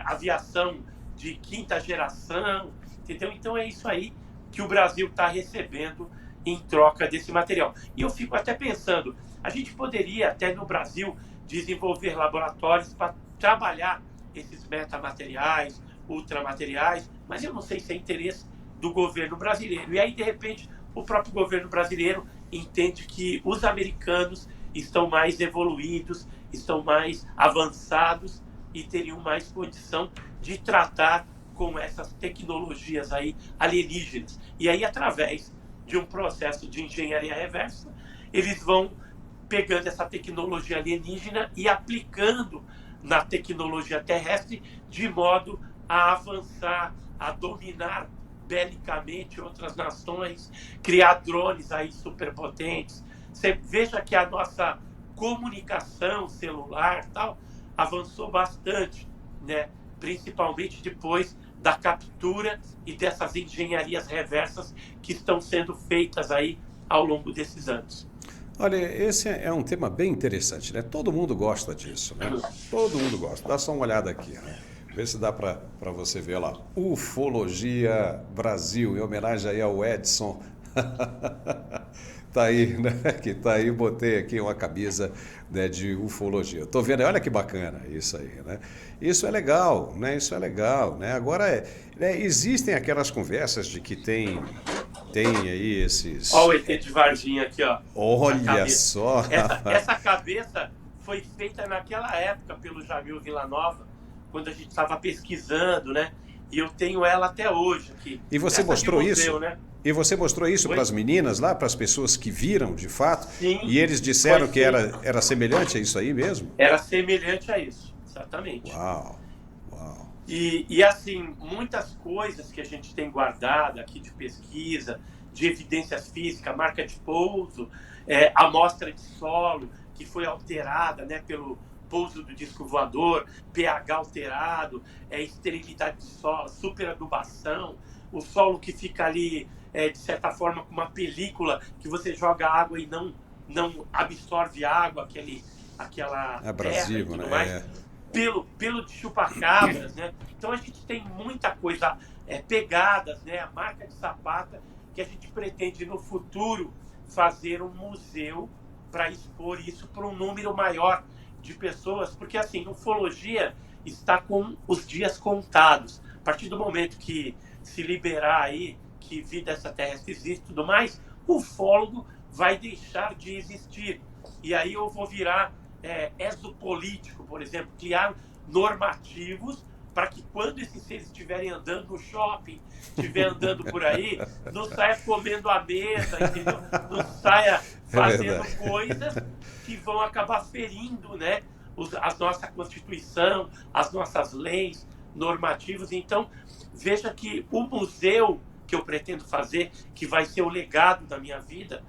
aviação de quinta geração, entendeu? Então, é isso aí que o Brasil está recebendo em troca desse material. E eu fico até pensando, a gente poderia até no Brasil desenvolver laboratórios para trabalhar esses metamateriais, ultramateriais, mas eu não sei se é interesse do governo brasileiro. E aí, de repente, o próprio governo brasileiro entende que os americanos estão mais evoluídos, estão mais avançados e teriam mais condição de tratar com essas tecnologias aí alienígenas. E aí, através de um processo de engenharia reversa, eles vão pegando essa tecnologia alienígena e aplicando na tecnologia terrestre de modo a avançar, a dominar belicamente outras nações, criar drones aí superpotentes. Você veja que a nossa comunicação celular tal avançou bastante, né? Principalmente depois da captura e dessas engenharias reversas que estão sendo feitas aí ao longo desses anos. Olha, esse é um tema bem interessante, né? Todo mundo gosta disso, né? Todo mundo gosta. Dá só uma olhada aqui, né? Vê se dá para você ver lá. Ufologia Brasil, em homenagem aí ao Edson. Tá aí, né? Que tá aí, botei aqui uma camisa, né, de ufologia. Tô vendo, olha que bacana isso aí, né? Isso é legal, né? Isso é legal, né? Agora, existem aquelas conversas de que tem aí esses... Olha o ET de Varginha aqui, ó. Olha só! Essa cabeça foi feita naquela época pelo Jamil Villanova, quando a gente estava pesquisando, né? E eu tenho ela até hoje aqui. E você mostrou museu, isso? Né? E você mostrou isso para as meninas lá, para as pessoas que viram de fato? Sim. E eles disseram que era semelhante a isso aí mesmo? Era semelhante a isso, exatamente. Uau, uau. E assim, muitas coisas que a gente tem guardado aqui de pesquisa, de evidências físicas, marca de pouso, amostra de solo que foi alterada, né, pelo pouso do disco voador, pH alterado, esterilidade de solo, superadubação, o solo que fica ali, de certa forma, com uma película que você joga água e não absorve água, aquela abrasivo, terra e tudo né? mais. Pelo de chupacabras, né? Então a gente tem muita coisa, pegadas, né? A marca de sapata, que a gente pretende no futuro fazer um museu para expor isso para um número maior de pessoas, porque assim, ufologia está com os dias contados. A partir do momento que se liberar aí que vida extraterrestre existe e tudo mais, o ufólogo vai deixar de existir. E aí eu vou virar exopolítico, por exemplo, criar normativos para que quando esses seres estiverem andando no shopping, estiver andando por aí, não saia comendo a mesa, entendeu? Não saia fazendo coisas que vão acabar ferindo, né, a nossa Constituição, as nossas leis normativas. Então, veja que o museu que eu pretendo fazer, que vai ser o legado da minha vida,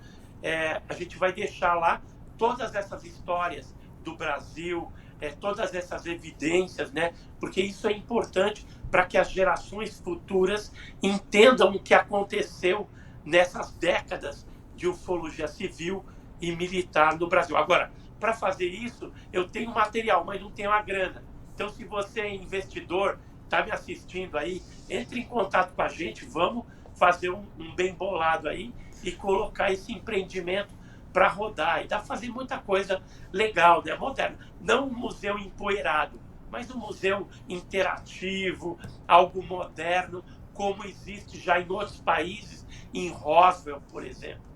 a gente vai deixar lá todas essas histórias do Brasil, todas essas evidências, né? Porque isso é importante para que as gerações futuras entendam o que aconteceu nessas décadas de ufologia civil e militar no Brasil. Agora, para fazer isso, eu tenho material, mas não tenho a grana. Então, se você é investidor, está me assistindo aí, entre em contato com a gente, vamos fazer um bem bolado aí e colocar esse empreendimento para rodar. E dá para fazer muita coisa legal, né? Moderna. Não um museu empoeirado, mas um museu interativo, algo moderno, como existe já em outros países, em Roswell, por exemplo.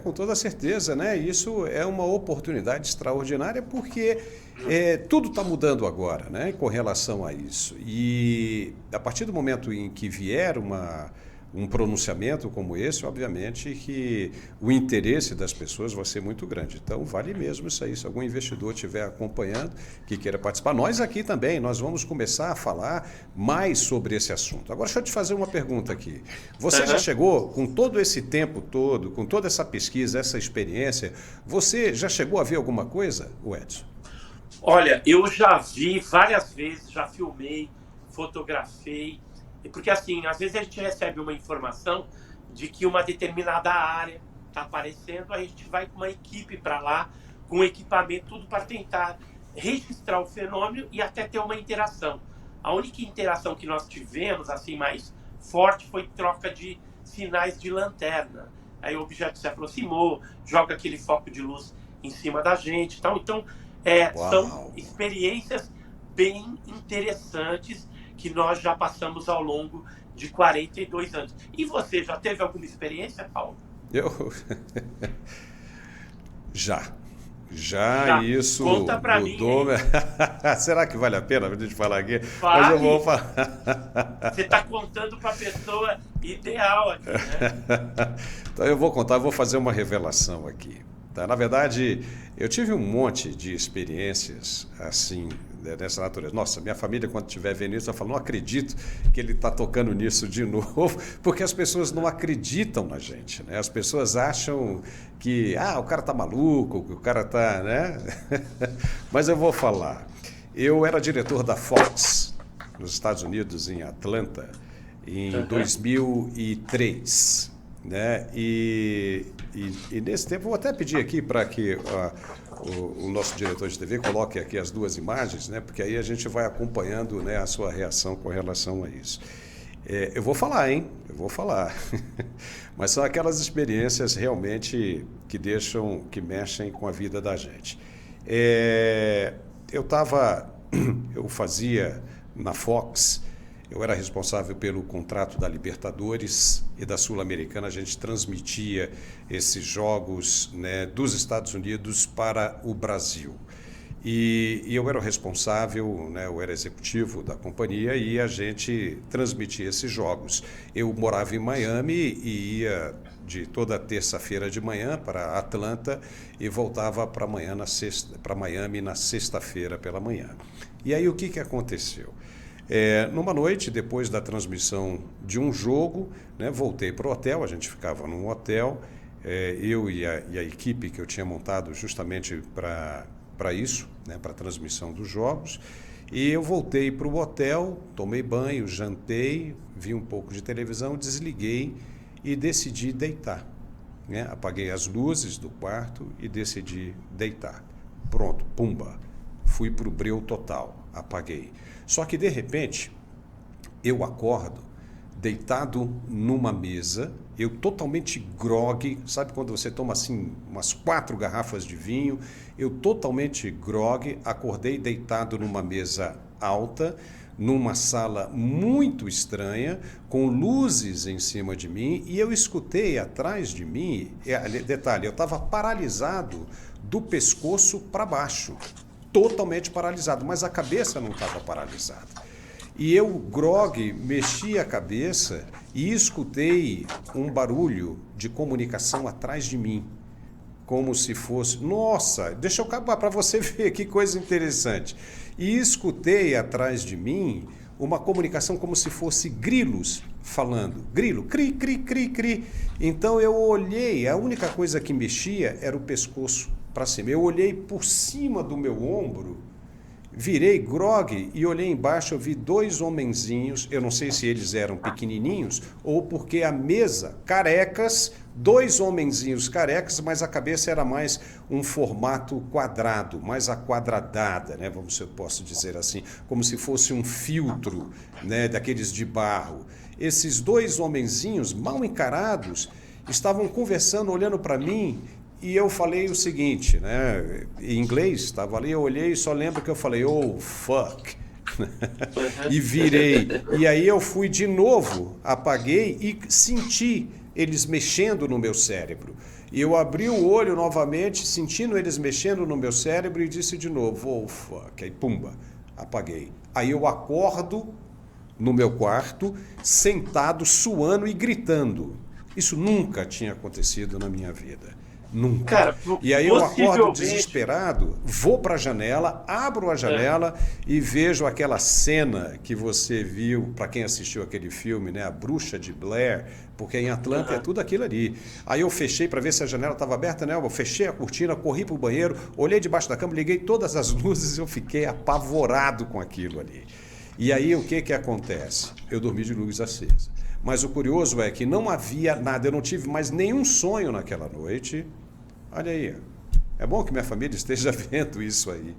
Com toda certeza, né? Isso é uma oportunidade extraordinária porque tudo está mudando agora, né? Com relação a isso. E a partir do momento em que vier um pronunciamento como esse, obviamente que o interesse das pessoas vai ser muito grande. Então, vale mesmo isso aí. Se algum investidor estiver acompanhando, que queira participar, nós aqui também, nós vamos começar a falar mais sobre esse assunto. Agora, deixa eu te fazer uma pergunta aqui. Você já chegou, com todo esse tempo todo, com toda essa pesquisa, essa experiência, você já chegou a ver alguma coisa, Edson? Olha, eu já vi várias vezes, já filmei, fotografei, porque assim, às vezes a gente recebe uma informação de que uma determinada área está aparecendo, a gente vai com uma equipe para lá, com equipamento, tudo para tentar registrar o fenômeno e até ter uma interação. A única interação que nós tivemos, assim, mais forte, foi troca de sinais de lanterna. Aí o objeto se aproximou, joga aquele foco de luz em cima da gente e tal. Então, são experiências bem interessantes que nós já passamos ao longo de 42 anos. E você, já teve alguma experiência, Paulo? Já, isso conta pra mudou. Mim, Será que vale a pena a gente falar aqui? Vale. Mas eu vou falar. Você está contando para a pessoa ideal aqui, né? Então eu vou contar, eu vou fazer uma revelação aqui. Tá? Na verdade, eu tive um monte de experiências assim, dessa natureza. Nossa, minha família, quando estiver vendo isso, vai falar, não acredito que ele está tocando nisso de novo, porque as pessoas não acreditam na gente, né? As pessoas acham que, o cara está maluco, que o cara está, né? Mas eu vou falar. Eu era diretor da Fox, nos Estados Unidos, em Atlanta, em 2003, né? E nesse tempo, vou até pedir aqui para que o nosso diretor de TV coloque aqui as duas imagens, né? Porque aí a gente vai acompanhando, né, a sua reação com relação a isso. Eu vou falar, hein? Eu vou falar. Mas são aquelas experiências realmente que mexem com a vida da gente. Eu fazia na Fox. Eu era responsável pelo contrato da Libertadores e da Sul-Americana. A gente transmitia esses jogos, né, dos Estados Unidos para o Brasil. E eu era o responsável, né, eu era executivo da companhia e a gente transmitia esses jogos. Eu morava em Miami e ia de toda terça-feira de manhã para Atlanta e voltava para Miami na sexta-feira pela manhã. E aí o que aconteceu? Numa noite, depois da transmissão de um jogo, né, voltei para o hotel, a gente ficava num hotel, eu e a equipe que eu tinha montado justamente para isso, né, para a transmissão dos jogos, e eu voltei para o hotel, tomei banho, jantei, vi um pouco de televisão, desliguei e decidi deitar, né? Apaguei as luzes do quarto e decidi deitar. Pronto, pumba, fui para o breu total, apaguei. Só que, de repente, eu acordo deitado numa mesa, eu totalmente grogue, sabe quando você toma assim umas 4 garrafas de vinho? Eu totalmente grogue, acordei deitado numa mesa alta, numa sala muito estranha, com luzes em cima de mim, e eu escutei atrás de mim, detalhe, eu estava paralisado do pescoço para baixo. Totalmente paralisado, mas a cabeça não estava paralisada. E eu, grogue, mexi a cabeça e escutei um barulho de comunicação atrás de mim, como se fosse... Nossa, deixa eu acabar para você ver que coisa interessante. E escutei atrás de mim uma comunicação como se fosse grilos falando. Grilo, cri, cri, cri, cri. Então eu olhei, a única coisa que mexia era o pescoço para cima. Eu olhei por cima do meu ombro Virei grogue e olhei embaixo, eu vi dois homenzinhos, eu não sei se eles eram pequenininhos ou porque a mesa, carecas, dois homenzinhos carecas, mas a cabeça era mais um formato quadrado, mais aquadradada, né? Vamos, eu posso dizer assim, como se fosse um filtro, né, daqueles de barro. Esses dois homenzinhos, mal encarados, estavam conversando, olhando para mim. E eu falei o seguinte, né? Em inglês, estava ali, eu olhei e só lembro que eu falei, oh, fuck. E virei. E aí eu fui de novo, apaguei e senti eles mexendo no meu cérebro. E eu abri o olho novamente, sentindo eles mexendo no meu cérebro e disse de novo, oh, fuck. Aí, pumba, apaguei. Aí eu acordo no meu quarto, sentado, suando e gritando. Isso nunca tinha acontecido na minha vida. Nunca. Cara, e aí eu acordo desesperado, vou para a janela, abro a janela e vejo aquela cena que você viu, para quem assistiu aquele filme, né, A Bruxa de Blair, porque em Atlanta é tudo aquilo ali. Aí eu fechei para ver se a janela estava aberta, né? Eu fechei a cortina, corri para o banheiro, olhei debaixo da cama, liguei todas as luzes e eu fiquei apavorado com aquilo ali. E aí o que acontece? Eu dormi de luz acesa. Mas o curioso é que não havia nada, eu não tive mais nenhum sonho naquela noite. Olha aí, é bom que minha família esteja vendo isso aí.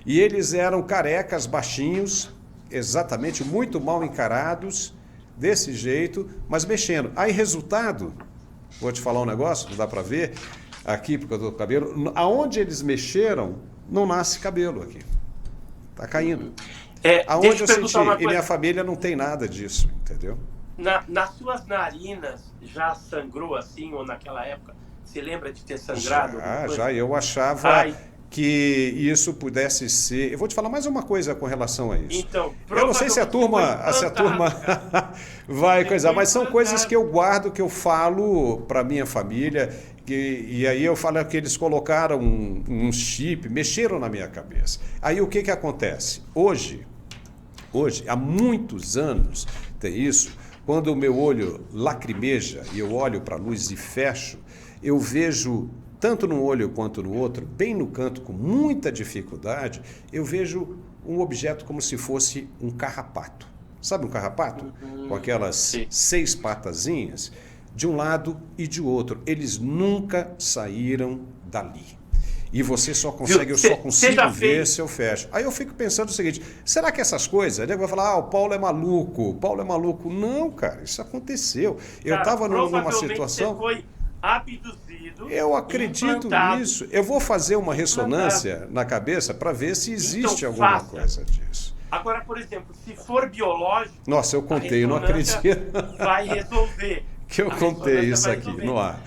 E eles eram carecas, baixinhos, exatamente, muito mal encarados, desse jeito, mas mexendo. Aí, resultado, vou te falar um negócio, não dá para ver aqui, porque eu estou com cabelo, aonde eles mexeram, não nasce cabelo aqui. Está caindo. Aonde eu senti, e minha família não tem nada disso, entendeu? Nas suas narinas já sangrou assim, ou naquela época? Você lembra de ter sangrado? Já. Eu achava que isso pudesse ser... Eu vou te falar mais uma coisa com relação a isso. Então, eu não sei se a turma vai coisar, mas são coisas que eu guardo, que eu falo para minha família, e aí eu falo que eles colocaram um chip, mexeram na minha cabeça. Aí o que acontece? Hoje, há muitos anos tem isso, quando o meu olho lacrimeja e eu olho para a luz e fecho, eu vejo, tanto num olho quanto no outro, bem no canto, com muita dificuldade, eu vejo um objeto como se fosse um carrapato. Sabe um carrapato? Com aquelas 6 patazinhas, de um lado e de outro. Eles nunca saíram dali. E você só consegue, eu só consigo ver se eu fecho. Aí eu fico pensando o seguinte, será que essas coisas, né, vai falar, o Paulo é maluco, Não, cara, isso aconteceu. Eu estava numa situação... Você foi abduzido. Eu acredito nisso. Eu vou fazer uma ressonância na cabeça para ver se existe alguma coisa disso. Agora, por exemplo, se for biológico... Nossa, eu contei, eu não acredito. Vai resolver. Que eu contei isso aqui no ar.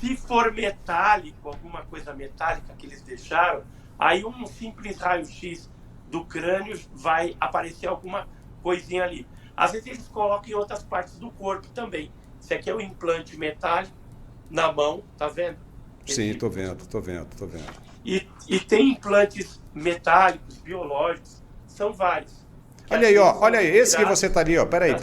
Se for metálico, alguma coisa metálica que eles deixaram, aí um simples raio-x do crânio vai aparecer alguma coisinha ali. Às vezes eles colocam em outras partes do corpo também. Isso aqui é um implante metálico na mão, tá vendo? Sim, tô vendo. E tem implantes metálicos, biológicos, são vários. Olha aí, olha aí, esse que você tá ali, ó, peraí.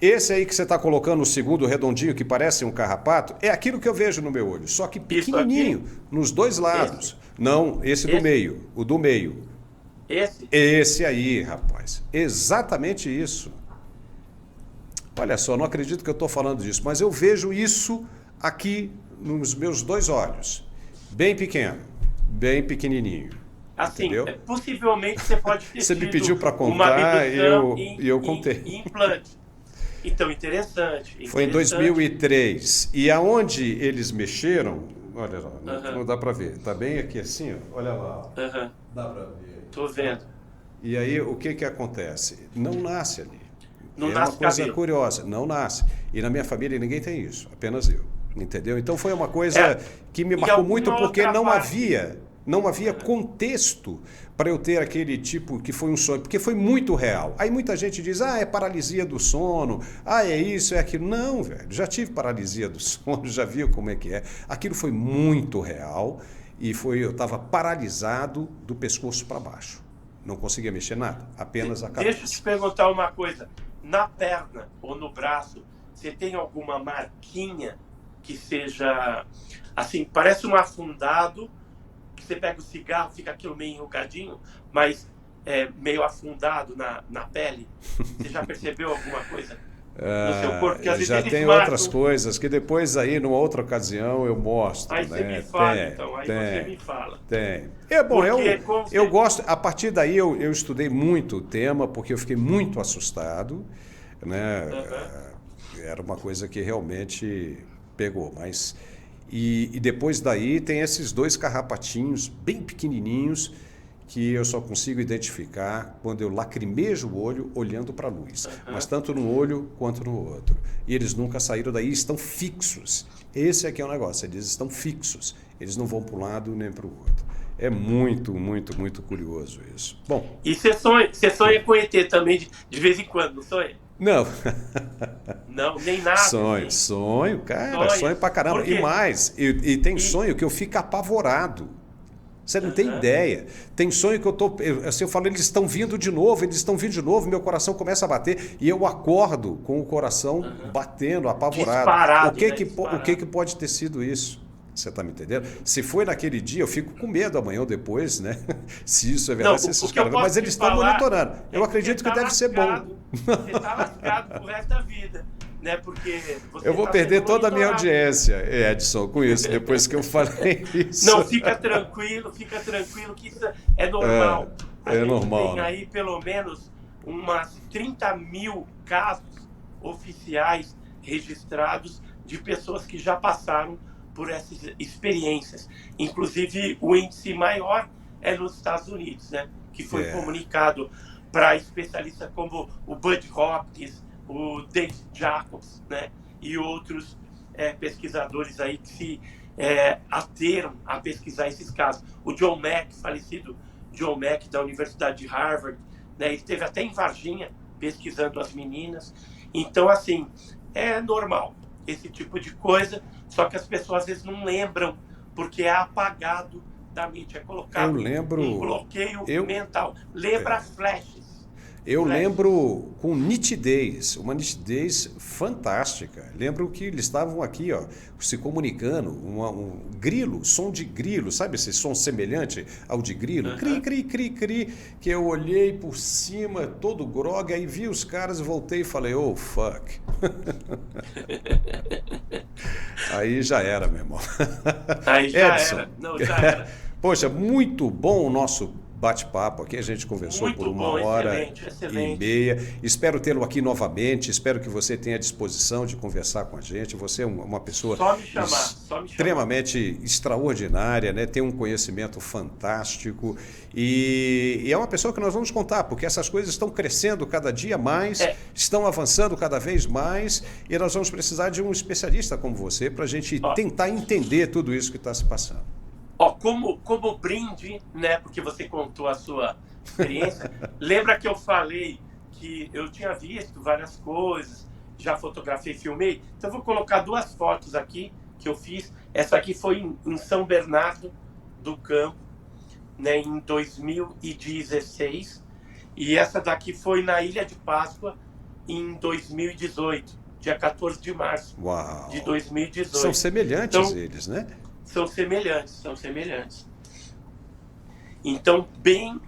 Esse aí que você está colocando, o segundo redondinho, que parece um carrapato, é aquilo que eu vejo no meu olho, só que pequenininho, nos dois lados. Não, esse do meio, o do meio. Esse aí, rapaz, exatamente isso. Olha só, não acredito que eu estou falando disso, mas eu vejo isso aqui nos meus 2 olhos. Bem pequeno, bem pequenininho. Assim, entendeu? Possivelmente você pode ter Você me pediu para contar e eu contei. Implante. Então, interessante. Foi em 2003. E aonde eles mexeram, olha lá, não dá para ver. Está bem aqui assim, ó, olha lá. Dá para ver. Estou vendo. E aí, o que acontece? Não nasce ali. Não é nasce uma coisa cabelo. Curiosa, não nasce. E na minha família ninguém tem isso, apenas eu. Entendeu? Então foi uma coisa que me marcou muito porque não havia contexto para eu ter aquele tipo que foi um sonho, porque foi muito real. Aí muita gente diz, é paralisia do sono, é isso, é aquilo. Não, velho, já tive paralisia do sono, já viu como é que é. Aquilo foi muito real e eu estava paralisado do pescoço para baixo. Não conseguia mexer nada, apenas a cabeça. Deixa eu te perguntar uma coisa. Na perna ou no braço, você tem alguma marquinha que seja, assim, parece um afundado, que você pega o cigarro, fica aquilo meio enrugadinho, mas meio afundado na pele? Você já percebeu alguma coisa no seu corpo? Porque às vezes Já eles tem marcam... outras coisas que depois aí, numa outra ocasião, eu mostro. Aí né? você me fala, Tem, então. Aí tem, você me fala. tem. Bom, Porque, eu gosto, a partir daí eu estudei muito o tema, porque eu fiquei muito assustado, né? Era uma coisa que realmente pegou, mas... E depois daí tem esses 2 carrapatinhos bem pequenininhos que eu só consigo identificar quando eu lacrimejo o olho olhando para a luz, mas tanto no olho quanto no outro. E eles nunca saíram daí, estão fixos. Esse aqui é o negócio, eles estão fixos, eles não vão para um lado nem para o outro. É muito, muito, muito curioso isso. Bom. E você sonha com ET também de vez em quando, não sonha? Não. Não, nem nada. Sonho, cara, sonho pra caramba. E mais, e tem sonho que eu fico apavorado. Você não tem ideia. Tem sonho que eu falo, eles estão vindo de novo, meu coração começa a bater e eu acordo com o coração batendo, apavorado. Disparado, o que pode ter sido isso? Você está me entendendo? Se foi naquele dia, eu fico com medo amanhã ou depois, né? Se isso é verdade, mas eles estão monitorando. Eu acredito que deve ser bom. Você está lascado pro resto da vida. Né? Porque eu vou perder toda a minha audiência, Edson, com isso, depois que eu falei isso. Não, fica tranquilo que isso é normal. É normal. Tem aí pelo menos umas 30 mil casos oficiais registrados de pessoas que já passaram por essas experiências. Inclusive, o índice maior é nos Estados Unidos, né? Que foi comunicado para especialistas como o Bud Hopkins, o Dave Jacobs, né? E outros pesquisadores aí que se ateram a pesquisar esses casos. O John Mack, falecido John Mack, da Universidade de Harvard, né? Ele esteve até em Varginha pesquisando as meninas. Então, assim, é normal esse tipo de coisa, só que as pessoas às vezes não lembram, porque é apagado da mente, é colocado um bloqueio mental. Lembra flashes. Eu lembro com nitidez, uma nitidez fantástica. Lembro que eles estavam aqui, ó, se comunicando, um grilo, som de grilo, sabe esse som semelhante ao de grilo? Cri, cri, cri, cri, que eu olhei por cima, todo grog, aí vi os caras e voltei e falei, oh, fuck. Aí já era, meu irmão. Aí já era. Não, já era. Poxa, muito bom o nosso bate-papo aqui, a gente conversou muito por uma bom, hora excelente. E meia. Espero tê-lo aqui novamente, espero que você tenha disposição de conversar com a gente. Você é uma pessoa extremamente extraordinária, né? Tem um conhecimento fantástico e é uma pessoa que nós vamos contar, porque essas coisas estão crescendo cada dia mais, estão avançando cada vez mais e nós vamos precisar de um especialista como você para a gente tentar entender tudo isso que está se passando. Como brinde, né, porque você contou a sua experiência, lembra que eu falei que eu tinha visto várias coisas, já fotografei, filmei? Então eu vou colocar 2 fotos aqui que eu fiz. Essa aqui foi em São Bernardo do Campo, né, em 2016, e essa daqui foi na Ilha de Páscoa em 2018, dia 14 de março de 2018. São semelhantes então, eles, né? São semelhantes. Então, bem,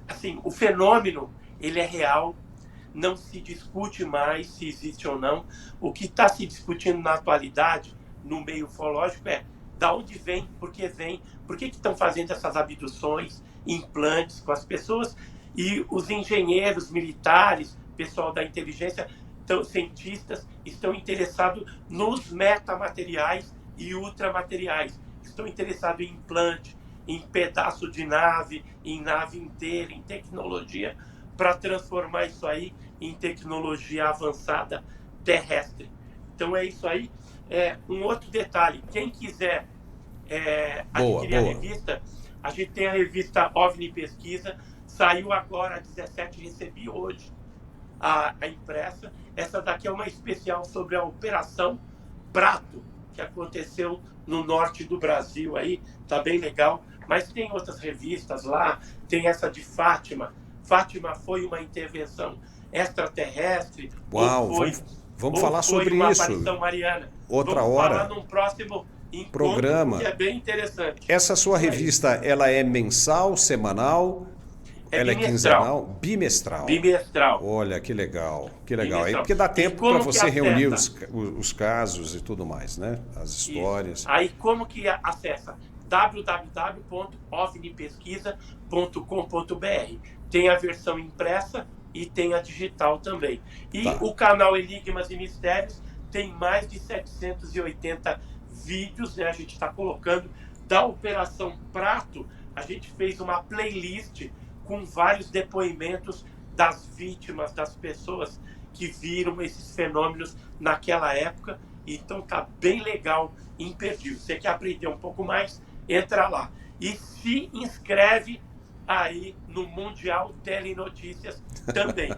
assim, o fenômeno, ele é real, não se discute mais se existe ou não. O que está se discutindo na atualidade, no meio ufológico, é da onde vem, por que estão fazendo essas abduções, implantes com as pessoas, e os engenheiros militares, pessoal da inteligência, cientistas, estão interessados nos metamateriais e ultramateriais. Estão interessados em implante, em pedaço de nave, em nave inteira, em tecnologia, para transformar isso aí em tecnologia avançada terrestre. Então é isso aí. Um outro detalhe, quem quiser adquirir a revista, a gente tem a revista OVNI Pesquisa, saiu agora, 17, recebi hoje a impressa. Essa daqui é uma especial sobre a Operação Prato, que aconteceu no norte do Brasil aí, tá bem legal, mas tem outras revistas lá, tem essa de Fátima. Fátima foi uma intervenção extraterrestre. Uau, vamos falar sobre uma isso. Aparição mariana. Vamos falar num próximo programa, que é bem interessante. Essa sua revista, ela é mensal, semanal? Ela é quinzenal? Bimestral. Bimestral. Olha, que legal, que legal. Bimestral. Aí porque dá tempo para você reunir os casos e tudo mais, né? As histórias. Isso. Aí como que acessa? www.ovnipesquisa.com.br. Tem a versão impressa e tem a digital também. E o canal Enigmas e Mistérios tem mais de 780 vídeos, né? A gente está colocando da Operação Prato. A gente fez uma playlist com vários depoimentos das vítimas, das pessoas que viram esses fenômenos naquela época. Então tá bem legal, imperdível. Você quer aprender um pouco mais? Entra lá. E se inscreve aí no Mundial Telenotícias também.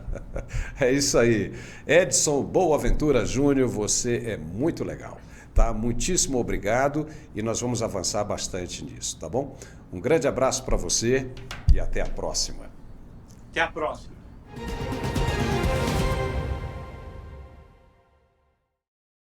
É isso aí. Edson Boaventura Júnior, você é muito legal. Tá? Muitíssimo obrigado e nós vamos avançar bastante nisso, tá bom? Um grande abraço para você e até a próxima. Até a próxima.